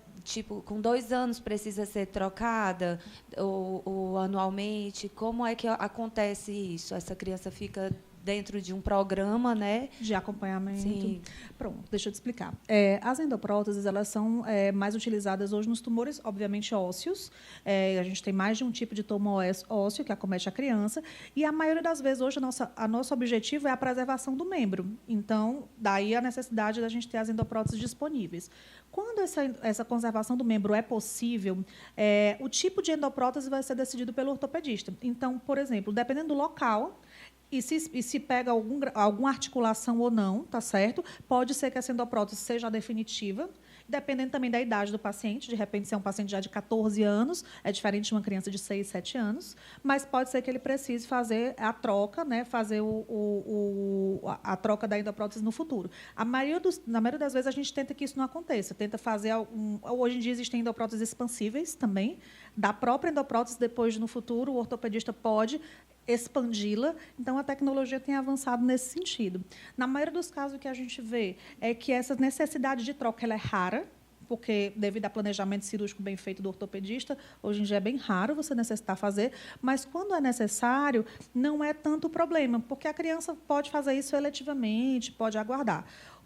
com 2 anos precisa ser trocada ou anualmente? Como é que acontece isso? Essa criança fica dentro de um programa, né, de acompanhamento. Sim. Pronto, deixa eu te explicar. As endopróteses elas são mais utilizadas hoje nos tumores, obviamente, ósseos. A gente tem mais de um tipo de tumor ósseo que acomete a criança. E, a maioria das vezes, hoje, a nosso objetivo é a preservação do membro. Então, daí a necessidade da gente ter as endopróteses disponíveis. Quando essa conservação do membro é possível, o tipo de endoprótese vai ser decidido pelo ortopedista. Então, por exemplo, dependendo do local, e se pega alguma articulação ou não, tá certo? Pode ser que essa endoprótese seja a definitiva, dependendo também da idade do paciente. De repente, se é um paciente já de 14 anos, é diferente de uma criança de 6, 7 anos, mas pode ser que ele precise fazer a troca, né? Fazer a troca da endoprótese no futuro. Na maioria das vezes, a gente tenta que isso não aconteça. Tenta fazer hoje em dia existem endopróteses expansíveis também, da própria endoprótese, depois, no futuro, o ortopedista pode expandi-la. Então, a tecnologia tem avançado nesse sentido. Na maioria dos casos, o que a gente vê é que essa necessidade de troca ela é rara, porque, devido ao planejamento cirúrgico bem feito do ortopedista, hoje em dia é bem raro você necessitar fazer, mas, quando é necessário, não é tanto problema, porque a criança pode fazer isso eletivamente, pode aguardar.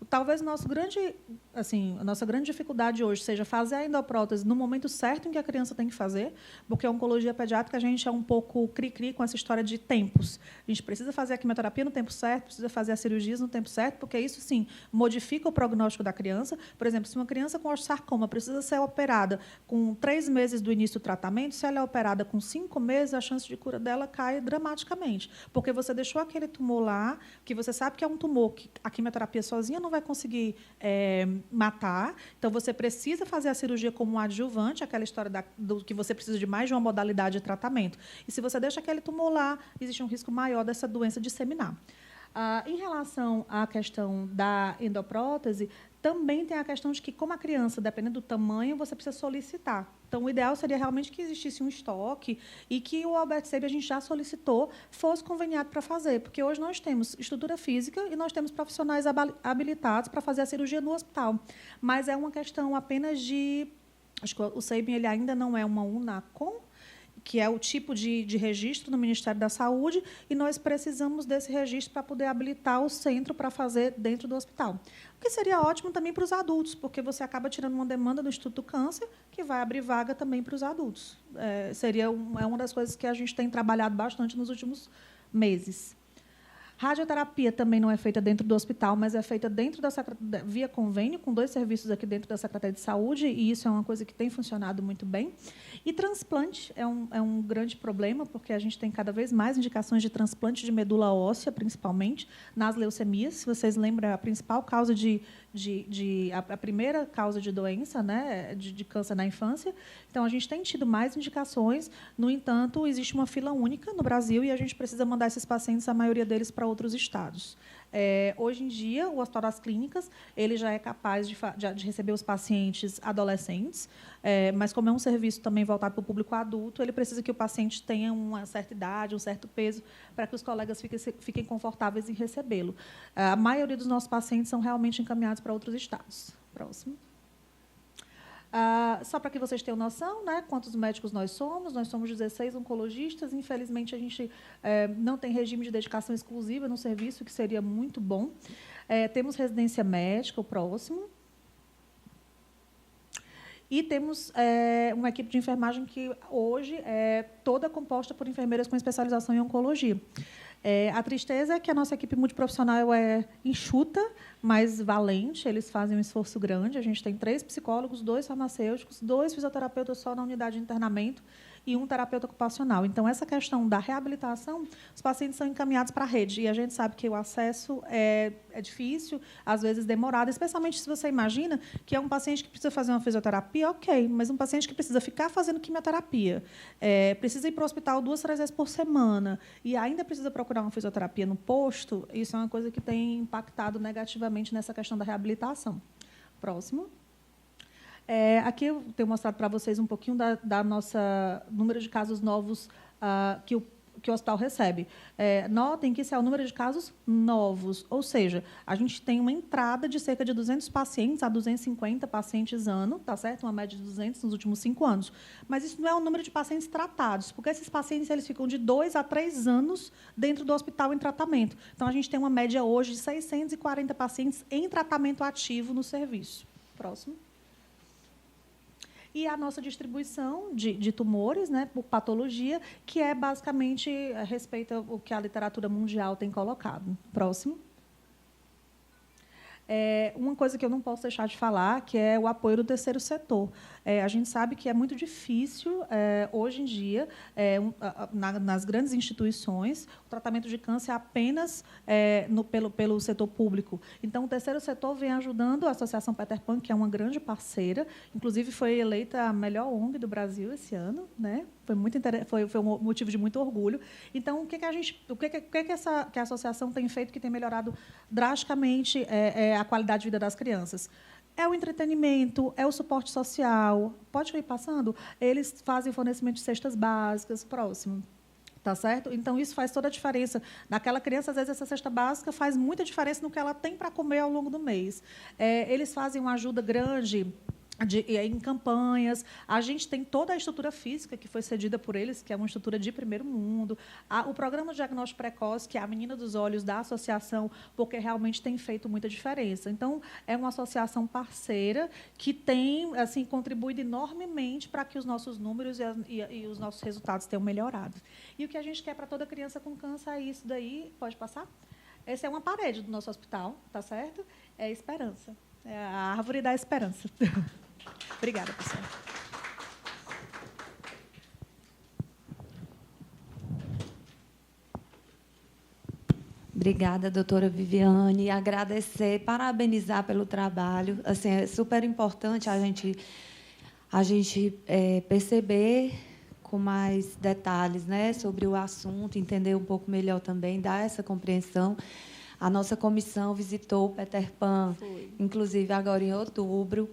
Talvez a nossa grande dificuldade hoje seja fazer a endoprótese no momento certo em que a criança tem que fazer, porque a oncologia pediátrica a gente é um pouco cri-cri com essa história de tempos. A gente precisa fazer a quimioterapia no tempo certo, precisa fazer as cirurgias no tempo certo, porque isso, sim, modifica o prognóstico da criança. Por exemplo, se uma criança com osteosarcoma precisa ser operada com 3 meses do início do tratamento, se ela é operada com 5 meses, a chance de cura dela cai dramaticamente, porque você deixou aquele tumor lá, que você sabe que é um tumor que a quimioterapia sozinha não vai conseguir matar. Então, você precisa fazer a cirurgia como um adjuvante, aquela história do que você precisa de mais de uma modalidade de tratamento. E, se você deixa aquele tumor lá, existe um risco maior dessa doença disseminar. Em relação à questão da endoprótese, também tem a questão de que, como a criança, dependendo do tamanho, você precisa solicitar. Então, o ideal seria realmente que existisse um estoque e que o Albert Sabin, a gente já solicitou, fosse conveniado para fazer, porque hoje nós temos estrutura física e nós temos profissionais habilitados para fazer a cirurgia no hospital. Mas é uma questão apenas de... Acho que o Sabin ele ainda não é uma UNACOM, que é o tipo de registro no Ministério da Saúde, e nós precisamos desse registro para poder habilitar o centro para fazer dentro do hospital. O que seria ótimo também para os adultos, porque você acaba tirando uma demanda do Instituto do Câncer, que vai abrir vaga também para os adultos. É uma das coisas que a gente tem trabalhado bastante nos últimos meses. Radioterapia também não é feita dentro do hospital, mas é feita via convênio, com 2 serviços aqui dentro da Secretaria de Saúde, e isso é uma coisa que tem funcionado muito bem. E transplante é um grande problema, porque a gente tem cada vez mais indicações de transplante de medula óssea, principalmente, nas leucemias. Se vocês lembram, a principal causa a primeira causa de doença, né, de câncer na infância. Então, a gente tem tido mais indicações. No entanto, existe uma fila única no Brasil e a gente precisa mandar esses pacientes, a maioria deles, para outros estados. Hoje em dia, o Hospital das Clínicas ele já é capaz de receber os pacientes adolescentes, mas, como é um serviço também voltado para o público adulto, ele precisa que o paciente tenha uma certa idade, um certo peso, para que os colegas fiquem confortáveis em recebê-lo. A maioria dos nossos pacientes são realmente encaminhados para outros estados. Próximo. Só para que vocês tenham noção, né, quantos médicos nós somos 16 oncologistas. Infelizmente, a gente não tem regime de dedicação exclusiva no serviço, que seria muito bom. Temos residência médica, o próximo. E temos uma equipe de enfermagem que, hoje, é toda composta por enfermeiras com especialização em oncologia. A tristeza é que a nossa equipe multiprofissional é enxuta, mas valente. Eles fazem um esforço grande. A gente tem 3 psicólogos, 2 farmacêuticos, 2 fisioterapeutas só na unidade de internamento e 1 terapeuta ocupacional. Então, essa questão da reabilitação, os pacientes são encaminhados para a rede. E a gente sabe que o acesso é difícil, às vezes demorado, especialmente se você imagina que é um paciente que precisa fazer uma fisioterapia, ok, mas um paciente que precisa ficar fazendo quimioterapia, precisa ir para o hospital 2, 3 vezes por semana e ainda precisa procurar uma fisioterapia no posto, isso é uma coisa que tem impactado negativamente nessa questão da reabilitação. Próximo. Aqui eu tenho mostrado para vocês um pouquinho da nossa número de casos novos que o hospital recebe. Notem que esse é o número de casos novos, ou seja, a gente tem uma entrada de cerca de 200 pacientes a 250 pacientes ano, tá certo? Uma média de 200 nos últimos 5 anos. Mas isso não é o número de pacientes tratados, porque esses pacientes eles ficam de 2 a 3 anos dentro do hospital em tratamento. Então, a gente tem uma média hoje de 640 pacientes em tratamento ativo no serviço. Próximo. E a nossa distribuição de tumores, né, por patologia, que basicamente respeita o que a literatura mundial tem colocado. Próximo. Uma coisa que eu não posso deixar de falar, que é o apoio do terceiro setor. A gente sabe que é muito difícil, hoje em dia, nas grandes instituições, o tratamento de câncer é apenas pelo setor público. Então, o terceiro setor vem ajudando a Associação Peter Pan, que é uma grande parceira, inclusive foi eleita a melhor ONG do Brasil esse ano, né? Foi um motivo de muito orgulho. Então, o que a associação tem feito que tem melhorado drasticamente a qualidade de vida das crianças? É o entretenimento, é o suporte social. Pode ir passando? Eles fazem fornecimento de cestas básicas. Próximo. Tá certo? Então, isso faz toda a diferença. Naquela criança, às vezes, essa cesta básica faz muita diferença no que ela tem para comer ao longo do mês. Eles fazem uma ajuda grande em campanhas. A gente tem toda a estrutura física que foi cedida por eles, que é uma estrutura de primeiro mundo. O programa de diagnóstico precoce, que é a menina dos olhos da associação, porque realmente tem feito muita diferença. Então, é uma associação parceira que tem assim, contribuído enormemente para que os nossos números e os nossos resultados tenham melhorado. E o que a gente quer para toda criança com câncer é isso daí. Pode passar? Essa é uma parede do nosso hospital, tá certo? É esperança. É a árvore da esperança. Obrigada, pessoal. Obrigada, doutora Viviane. Agradecer, parabenizar pelo trabalho. Assim, é super importante a gente perceber com mais detalhes, né, sobre o assunto, entender um pouco melhor também, dar essa compreensão. A nossa comissão visitou o Peter Pan, inclusive agora em outubro.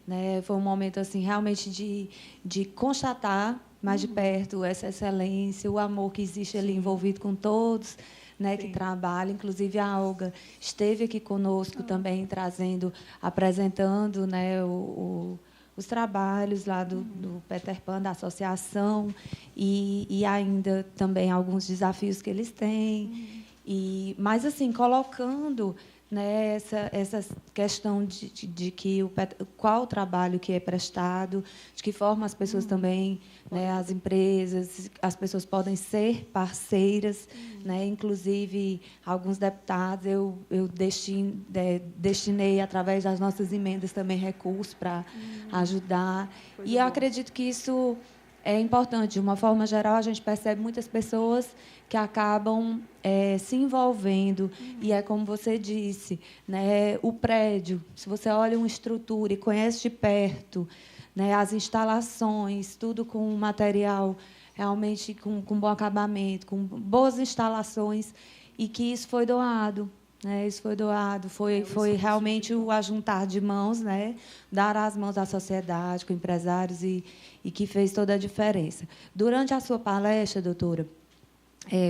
Né? Foi um momento assim, realmente de constatar mais de perto essa excelência, o amor que existe ali envolvido com todos, né, que trabalham. Inclusive, a Olga esteve aqui conosco também, apresentando, né, o os trabalhos lá do Peter Pan, da associação, e ainda também alguns desafios que eles têm. Mas, assim, colocando, né, essa questão de que qual o trabalho que é prestado, de que forma as pessoas também, né, as empresas, as pessoas podem ser parceiras, né, inclusive alguns deputados eu destinei através das nossas emendas também recursos para ajudar. E eu acredito que isso é importante. De uma forma geral, a gente percebe muitas pessoas que acabam se envolvendo. E é como você disse, né, o prédio, se você olha uma estrutura e conhece de perto, né, as instalações, tudo com material realmente com bom acabamento, com boas instalações, e que isso foi doado. Isso foi doado, foi realmente o ajuntar de mãos, né, dar as mãos à sociedade, com empresários, e que fez toda a diferença. Durante a sua palestra, doutora,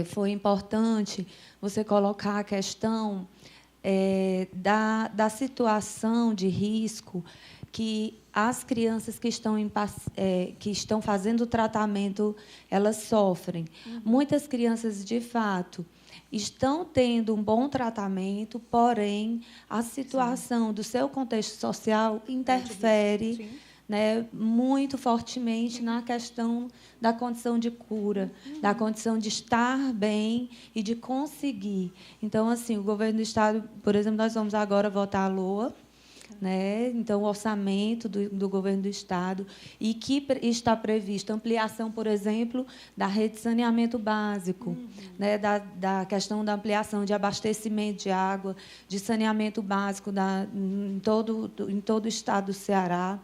foi importante você colocar a questão da situação de risco que as crianças que estão fazendo o tratamento, elas sofrem. Muitas crianças, de fato, estão tendo um bom tratamento, porém, a situação do seu contexto social interfere, né, muito fortemente na questão da condição de cura, da condição de estar bem e de conseguir. Então, assim, o governo do Estado, por exemplo, nós vamos agora votar a LOA, né? Então, o orçamento do governo do Estado, e que está prevista ampliação, por exemplo, da rede de saneamento básico, né? da questão da ampliação de abastecimento de água, de saneamento básico em todo o Estado do Ceará.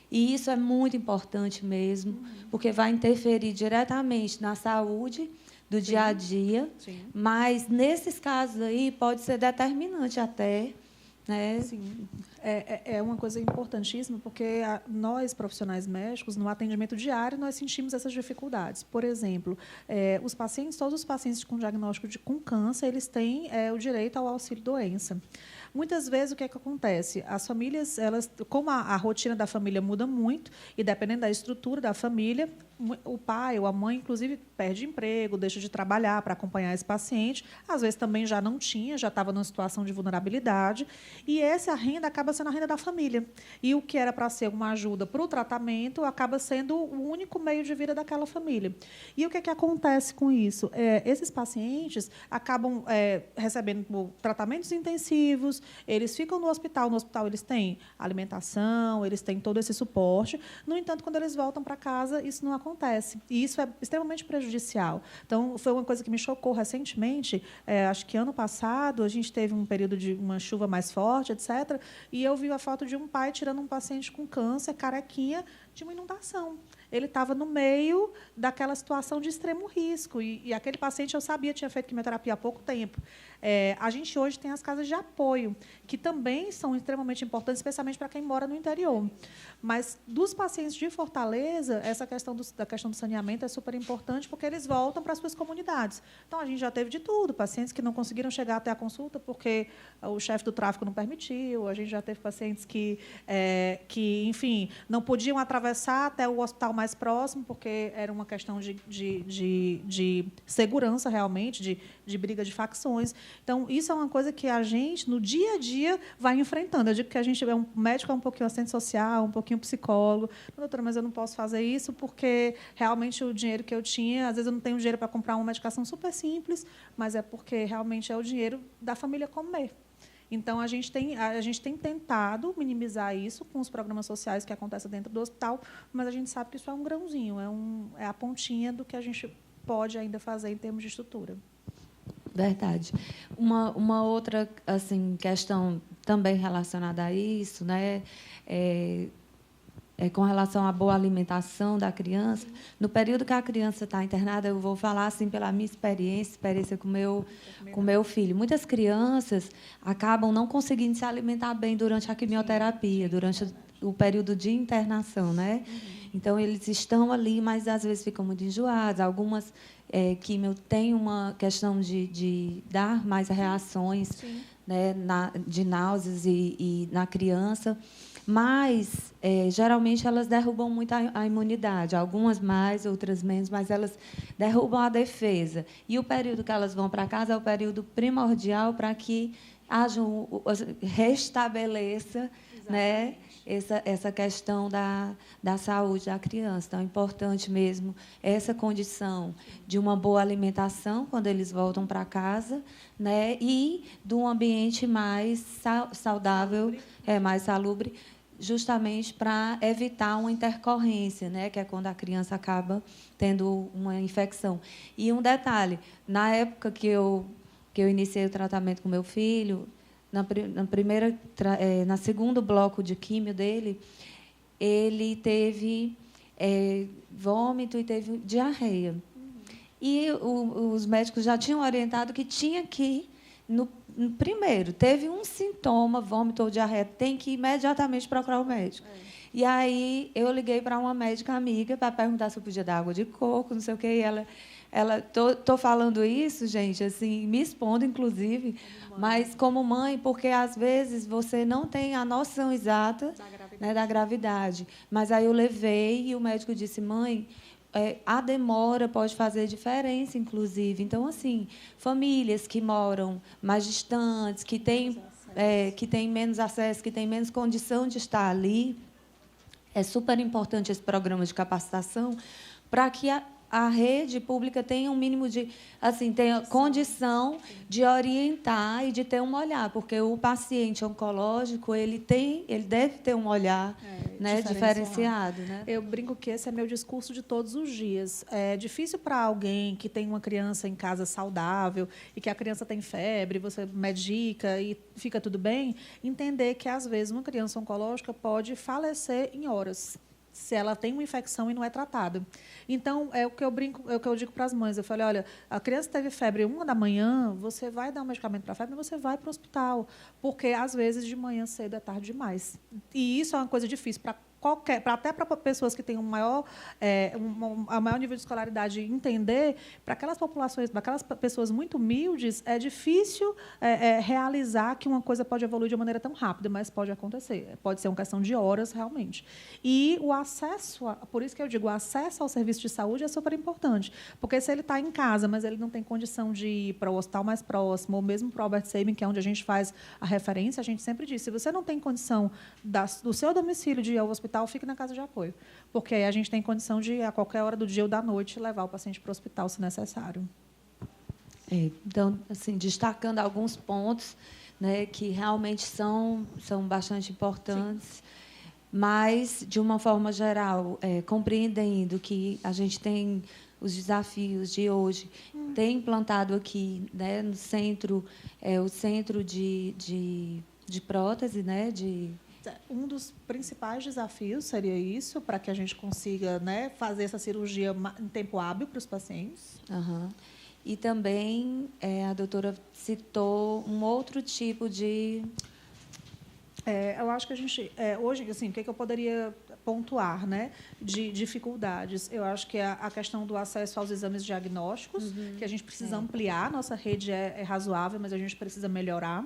E isso é muito importante mesmo, porque vai interferir diretamente na saúde do dia a dia, mas, nesses casos aí, pode ser determinante até, né? Sim. É uma coisa importantíssima, porque nós, profissionais médicos, no atendimento diário, nós sentimos essas dificuldades. Por exemplo, todos os pacientes com diagnóstico com câncer, eles têm o direito ao auxílio-doença. Muitas vezes, o que acontece? As famílias, como a rotina da família muda muito, e dependendo da estrutura da família, o pai ou a mãe, inclusive, perde emprego, deixa de trabalhar para acompanhar esse paciente. Às vezes, também já não tinha, já estava numa situação de vulnerabilidade. E essa renda acaba sendo a renda da família. E o que era para ser uma ajuda para o tratamento acaba sendo o único meio de vida daquela família. E o que acontece com isso? Esses pacientes acabam recebendo tratamentos intensivos, eles ficam no hospital eles têm alimentação, eles têm todo esse suporte. No entanto, quando eles voltam para casa, isso não acontece. E isso é extremamente prejudicial. Então, foi uma coisa que me chocou recentemente. Acho que ano passado, a gente teve um período de uma chuva mais forte, etc., e eu vi a foto de um pai tirando um paciente com câncer, carequinha, de uma inundação. Ele estava no meio daquela situação de extremo risco. E aquele paciente, eu sabia, tinha feito quimioterapia há pouco tempo. A gente hoje tem as casas de apoio, que também são extremamente importantes, especialmente para quem mora no interior. Mas, dos pacientes de Fortaleza, essa questão da questão do saneamento é super importante, porque eles voltam para as suas comunidades. Então, a gente já teve de tudo, pacientes que não conseguiram chegar até a consulta porque o chefe do tráfico não permitiu, a gente já teve pacientes que enfim, não podiam atravessar até o hospital mais próximo, porque era uma questão de segurança, realmente, de briga de facções. Então, isso é uma coisa que a gente, no dia a dia, vai enfrentando. Eu digo que a gente é um médico, é um pouquinho assistente social, um pouquinho psicólogo. Doutora, mas eu não posso fazer isso porque, realmente, o dinheiro que eu tinha, às vezes eu não tenho dinheiro para comprar uma medicação super simples, mas é porque, realmente, é o dinheiro da família comer. Então, a gente tem tentado minimizar isso com os programas sociais que acontecem dentro do hospital, mas a gente sabe que isso é um grãozinho, é a pontinha do que a gente pode ainda fazer em termos de estrutura. Verdade. Uma outra, assim, questão também relacionada a isso, né, com relação à boa alimentação da criança. No período que a criança está internada, eu vou falar assim pela minha experiência com meu filho. Muitas crianças acabam não conseguindo se alimentar bem durante a quimioterapia, durante o período de internação, né? Então, eles estão ali, mas, às vezes, ficam muito enjoados. Algumas quimio têm uma questão de dar mais reações, né, de náuseas e na criança, mas, geralmente, elas derrubam muito a imunidade, algumas mais, outras menos, mas elas derrubam a defesa. E o período que elas vão para casa é o período primordial para que restabeleça, né, essa questão da saúde da criança. Então, é importante mesmo essa condição de uma boa alimentação quando eles voltam para casa, né, e de um ambiente mais saudável, mais salubre, justamente para evitar uma intercorrência, né, que é quando a criança acaba tendo uma infecção. E um detalhe, na época que eu iniciei o tratamento com meu filho, na segundo bloco de químio dele, ele teve vômito e teve diarreia. E os médicos já tinham orientado que tinha que, no primeiro, teve um sintoma, vômito ou diarreia, tem que imediatamente procurar o médico. E aí eu liguei para uma médica amiga para perguntar se eu podia dar água de coco, não sei o quê, e ela tô falando isso, gente, assim, me expondo, inclusive, mas como mãe, porque às vezes você não tem a noção exata da gravidade. Mas aí eu levei e o médico disse, mãe, a demora pode fazer diferença, inclusive. Então, assim, famílias que moram mais distantes, que têm menos acesso, que têm menos condição de estar ali, é super importante esse programa de capacitação para que a rede pública tenha um mínimo de, assim, tenha condição de orientar e de ter um olhar, porque o paciente oncológico ele deve ter um olhar, né, diferenciado, né? Eu brinco que esse é meu discurso de todos os dias. É difícil para alguém que tem uma criança em casa saudável e que a criança tem febre, você medica e fica tudo bem, entender que às vezes uma criança oncológica pode falecer em horas, se ela tem uma infecção e não é tratada. Então, é o que eu digo para as mães. Eu falei, olha, a criança teve febre 1h, você vai dar um medicamento para a febre, mas você vai para o hospital, porque, às vezes, de manhã cedo é tarde demais. E isso é uma coisa difícil para até para pessoas que têm um maior nível de escolaridade entender, para aquelas populações, para aquelas pessoas muito humildes, é difícil realizar que uma coisa pode evoluir de uma maneira tão rápida, mas pode acontecer. Pode ser uma questão de horas, realmente. E o acesso, por isso que eu digo, o acesso ao serviço de saúde é super importante, porque se ele está em casa, mas ele não tem condição de ir para o hospital mais próximo, ou mesmo para o Albert Sabin, que é onde a gente faz a referência, a gente sempre diz, se você não tem condição do seu domicílio de ir ao hospital, fique na casa de apoio, porque aí a gente tem condição de, a qualquer hora do dia ou da noite, levar o paciente para o hospital, se necessário. Então, assim, destacando alguns pontos, né, que realmente são bastante importantes, sim, mas, de uma forma geral, compreendendo que a gente tem os desafios de hoje, tem implantado aqui, né, no centro, o centro de prótese, né, um dos principais desafios seria isso, para que a gente consiga, né, fazer essa cirurgia em tempo hábil para os pacientes. Uhum. E também a doutora citou um outro tipo de... eu acho que a gente, hoje, assim, o que eu poderia pontuar, né, de dificuldades? Eu acho que a questão do acesso aos exames diagnósticos, que a gente precisa ampliar, nossa rede é razoável, mas a gente precisa melhorar.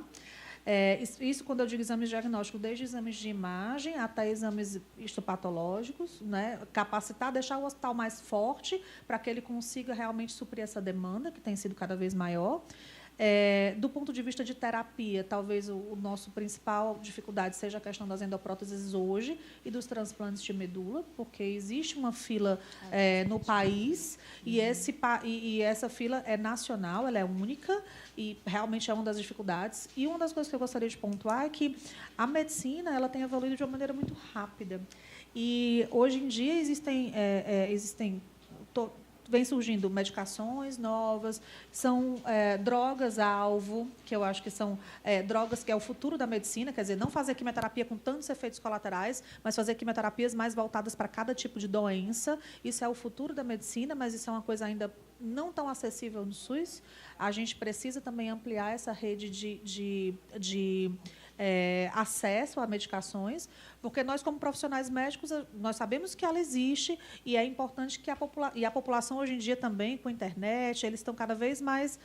Isso quando eu digo exames diagnósticos, desde exames de imagem até exames histopatológicos, né? Capacitar, deixar o hospital mais forte para que ele consiga realmente suprir essa demanda, que tem sido cada vez maior. Do ponto de vista de terapia, talvez o nosso principal dificuldade seja a questão das endopróteses hoje e dos transplantes de medula, porque existe uma fila no país e essa fila é nacional, ela é única e realmente é uma das dificuldades. E uma das coisas que eu gostaria de pontuar é que a medicina ela tem evoluído de uma maneira muito rápida. E, hoje em dia, vem surgindo medicações novas, são drogas-alvo, que eu acho que são drogas que é o futuro da medicina, quer dizer, não fazer quimioterapia com tantos efeitos colaterais, mas fazer quimioterapias mais voltadas para cada tipo de doença. Isso é o futuro da medicina, mas isso é uma coisa ainda não tão acessível no SUS. A gente precisa também ampliar essa rede de acesso a medicações, Porque nós, como profissionais médicos, nós sabemos que ela existe e é importante que a população, hoje em dia, também, com a internet, eles estão cada vez mais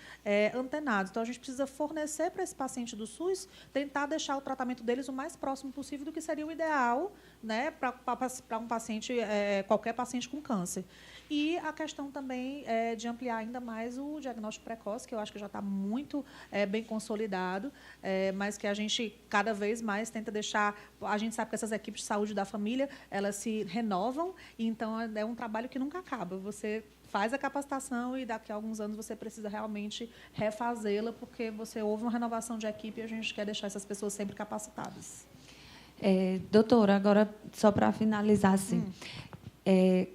antenados. Então, a gente precisa fornecer para esse paciente do SUS, tentar deixar o tratamento deles o mais próximo possível do que seria o ideal, né, para um paciente, qualquer paciente com câncer. E a questão também de ampliar ainda mais o diagnóstico precoce, que eu acho que já está muito bem consolidado, mas que a gente cada vez mais tenta deixar. A gente sabe que essas equipes de saúde da família, elas se renovam, e então é um trabalho que nunca acaba. Você faz a capacitação e daqui a alguns anos você precisa realmente refazê-la, porque houve uma renovação de equipe e a gente quer deixar essas pessoas sempre capacitadas. Doutora, agora, só para finalizar, assim,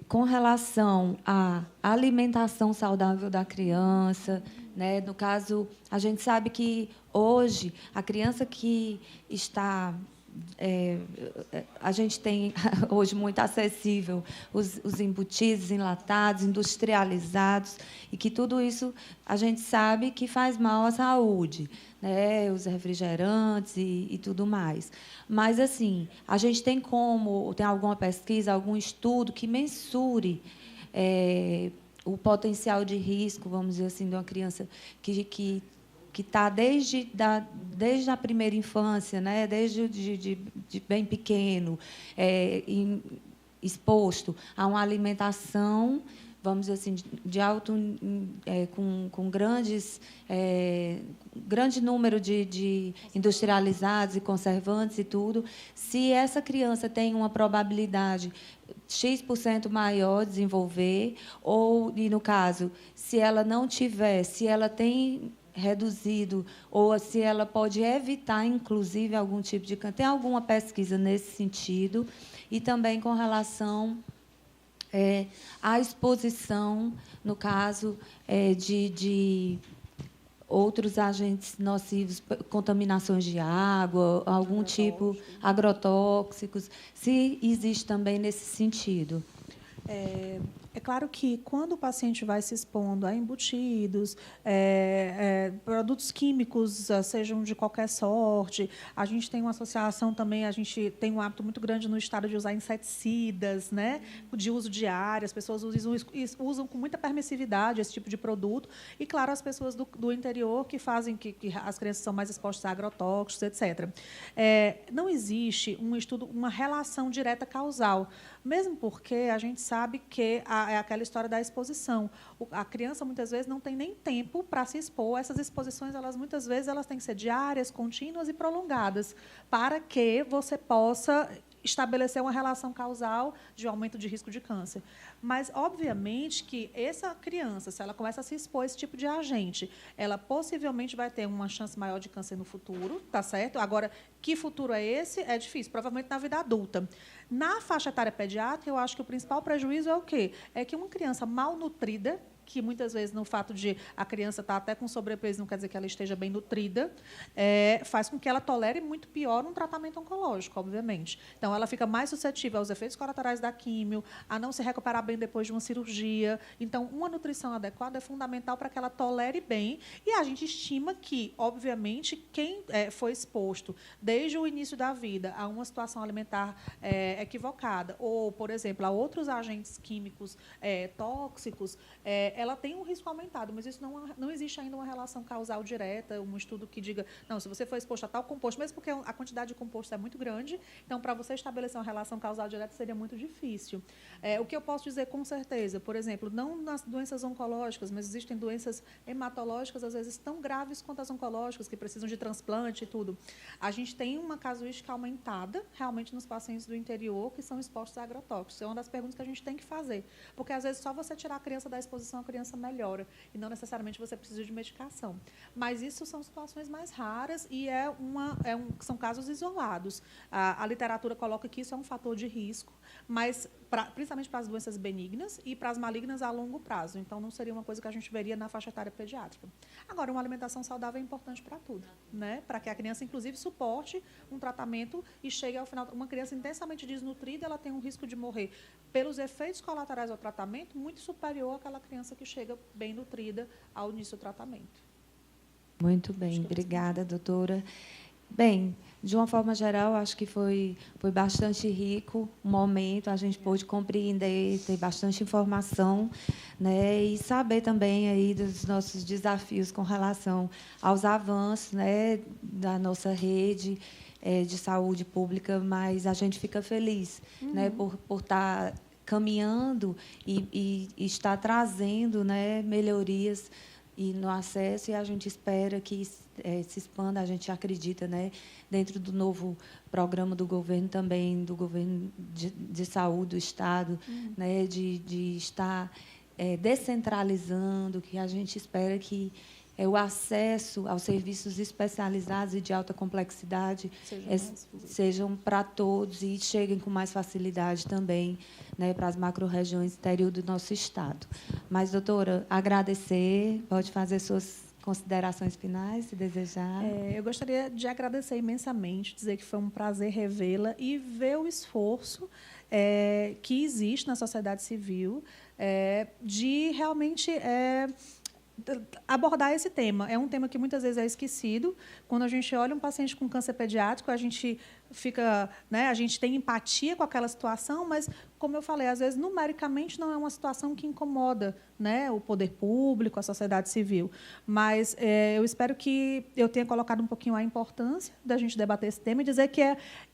com relação à alimentação saudável da criança, né? No caso, a gente sabe que hoje a criança que está... a gente tem hoje muito acessível os embutidos, enlatados, industrializados, e que tudo isso a gente sabe que faz mal à saúde, né? Os refrigerantes e tudo mais. Mas, assim, a gente tem alguma pesquisa, algum estudo que mensure o potencial de risco, vamos dizer assim, de uma criança que está desde a primeira infância, né? Desde de bem pequeno, exposto a uma alimentação, vamos dizer assim, de alto, com grande número de industrializados e conservantes e tudo, se essa criança tem uma probabilidade X% maior de desenvolver, e, no caso, se ela não tiver, se ela tem reduzido, ou se ela pode evitar, inclusive, algum tipo de câncer. Tem alguma pesquisa nesse sentido? E também com relação à exposição, no caso de outros agentes nocivos, contaminações de água, algum tipo, agrotóxicos, se existe também nesse sentido. É claro que, quando o paciente vai se expondo a embutidos, produtos químicos, sejam de qualquer sorte, a gente tem uma associação também, a gente tem um hábito muito grande no estado de usar inseticidas, né, de uso diário, as pessoas usam com muita permissividade esse tipo de produto, e, claro, as pessoas do interior que fazem que as crianças são mais expostas a agrotóxicos, etc. Não existe um estudo, uma relação direta causal, mesmo porque a gente sabe que é aquela história da exposição. A criança, muitas vezes, não tem nem tempo para se expor. Essas exposições, muitas vezes, elas têm que ser diárias, contínuas e prolongadas, para que você possa estabelecer uma relação causal de aumento de risco de câncer. Mas, obviamente, que essa criança, se ela começa a se expor a esse tipo de agente, ela possivelmente vai ter uma chance maior de câncer no futuro, tá certo? Agora, que futuro é esse? É difícil, provavelmente na vida adulta. Na faixa etária pediátrica, eu acho que o principal prejuízo é o quê? É que uma criança mal nutrida, que muitas vezes, no fato de a criança estar até com sobrepeso, não quer dizer que ela esteja bem nutrida, faz com que ela tolere muito pior um tratamento oncológico, obviamente. Então, ela fica mais suscetível aos efeitos colaterais da químio, a não se recuperar bem depois de uma cirurgia. Então, uma nutrição adequada é fundamental para que ela tolere bem. E a gente estima que, obviamente, quem foi exposto desde o início da vida a uma situação alimentar equivocada, ou, por exemplo, a outros agentes químicos tóxicos, ela tem um risco aumentado, mas isso não existe ainda uma relação causal direta, um estudo que diga, não, se você for exposto a tal composto, mesmo porque a quantidade de composto é muito grande, então, para você estabelecer uma relação causal direta, seria muito difícil. O que eu posso dizer com certeza, por exemplo, não nas doenças oncológicas, mas existem doenças hematológicas, às vezes, tão graves quanto as oncológicas, que precisam de transplante e tudo. A gente tem uma casuística aumentada, realmente, nos pacientes do interior que são expostos a agrotóxicos. É uma das perguntas que a gente tem que fazer, porque, às vezes, só você tirar a criança da exposição, a criança melhora, e não necessariamente você precisa de medicação. Mas isso são situações mais raras e são casos isolados. A literatura coloca que isso é um fator de risco, mas principalmente para as doenças benignas e para as malignas a longo prazo. Então, não seria uma coisa que a gente veria na faixa etária pediátrica. Agora, uma alimentação saudável é importante para tudo, né? Para que a criança, inclusive, suporte um tratamento e chegue ao final. Uma criança intensamente desnutrida, ela tem um risco de morrer pelos efeitos colaterais ao tratamento muito superior àquela criança que chega bem nutrida ao início do tratamento. Muito bem, obrigada, doutora. Bem, de uma forma geral, acho que foi bastante rico o momento, a gente pôde compreender, ter bastante informação, né, e saber também aí dos nossos desafios com relação aos avanços, né, da nossa rede de saúde pública, mas a gente fica feliz, né, por estar caminhando e estar trazendo, né, melhorias e no acesso, e a gente espera que se expanda, a gente acredita, né, dentro do novo programa do governo também, do governo de saúde do Estado, né, de estar descentralizando, que a gente espera que o acesso aos serviços especializados e de alta complexidade sejam para todos e cheguem com mais facilidade também, né, para as macro-regiões interior do nosso Estado. Mas, doutora, agradecer, pode fazer suas considerações finais, se desejar. Eu gostaria de agradecer imensamente, dizer que foi um prazer revê-la e ver o esforço que existe na sociedade civil de realmente abordar esse tema. É um tema que muitas vezes é esquecido. Quando a gente olha um paciente com câncer pediátrico, a gente fica, né, a gente tem empatia com aquela situação, mas, como eu falei, às vezes, numericamente, não é uma situação que incomoda, né, o poder público, a sociedade civil. Mas eu espero que eu tenha colocado um pouquinho a importância da gente debater esse tema e dizer que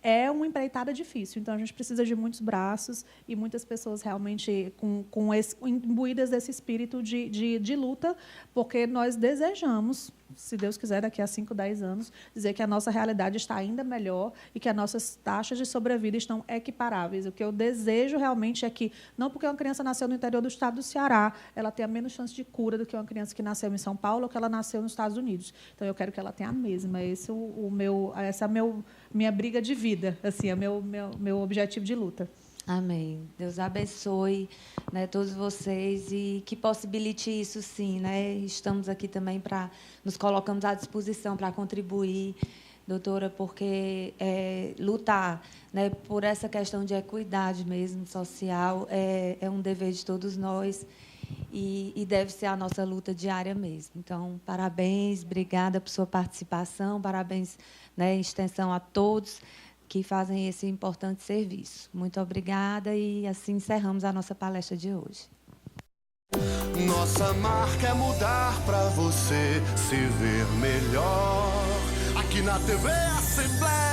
é uma empreitada difícil. Então, a gente precisa de muitos braços e muitas pessoas realmente imbuídas desse espírito de luta, porque nós desejamos, se Deus quiser, daqui a 5, 10 anos, dizer que a nossa realidade está ainda melhor e que as nossas taxas de sobrevida estão equiparáveis. O que eu desejo realmente é que, não porque uma criança nasceu no interior do estado do Ceará, ela tenha menos chance de cura do que uma criança que nasceu em São Paulo ou que ela nasceu nos Estados Unidos. Então, eu quero que ela tenha a mesma. Essa é a minha briga de vida, assim, é meu objetivo de luta. Amém. Deus abençoe, né, todos vocês e que possibilite isso, sim, né? Estamos aqui também nos colocamos à disposição para contribuir, doutora, porque lutar, né, por essa questão de equidade mesmo social é um dever de todos nós e deve ser a nossa luta diária mesmo. Então, parabéns, obrigada por sua participação, parabéns, né, em extensão a todos que fazem esse importante serviço. Muito obrigada e assim encerramos a nossa palestra de hoje. Nossa marca é mudar pra você se ver melhor. Aqui na TV Assembleia.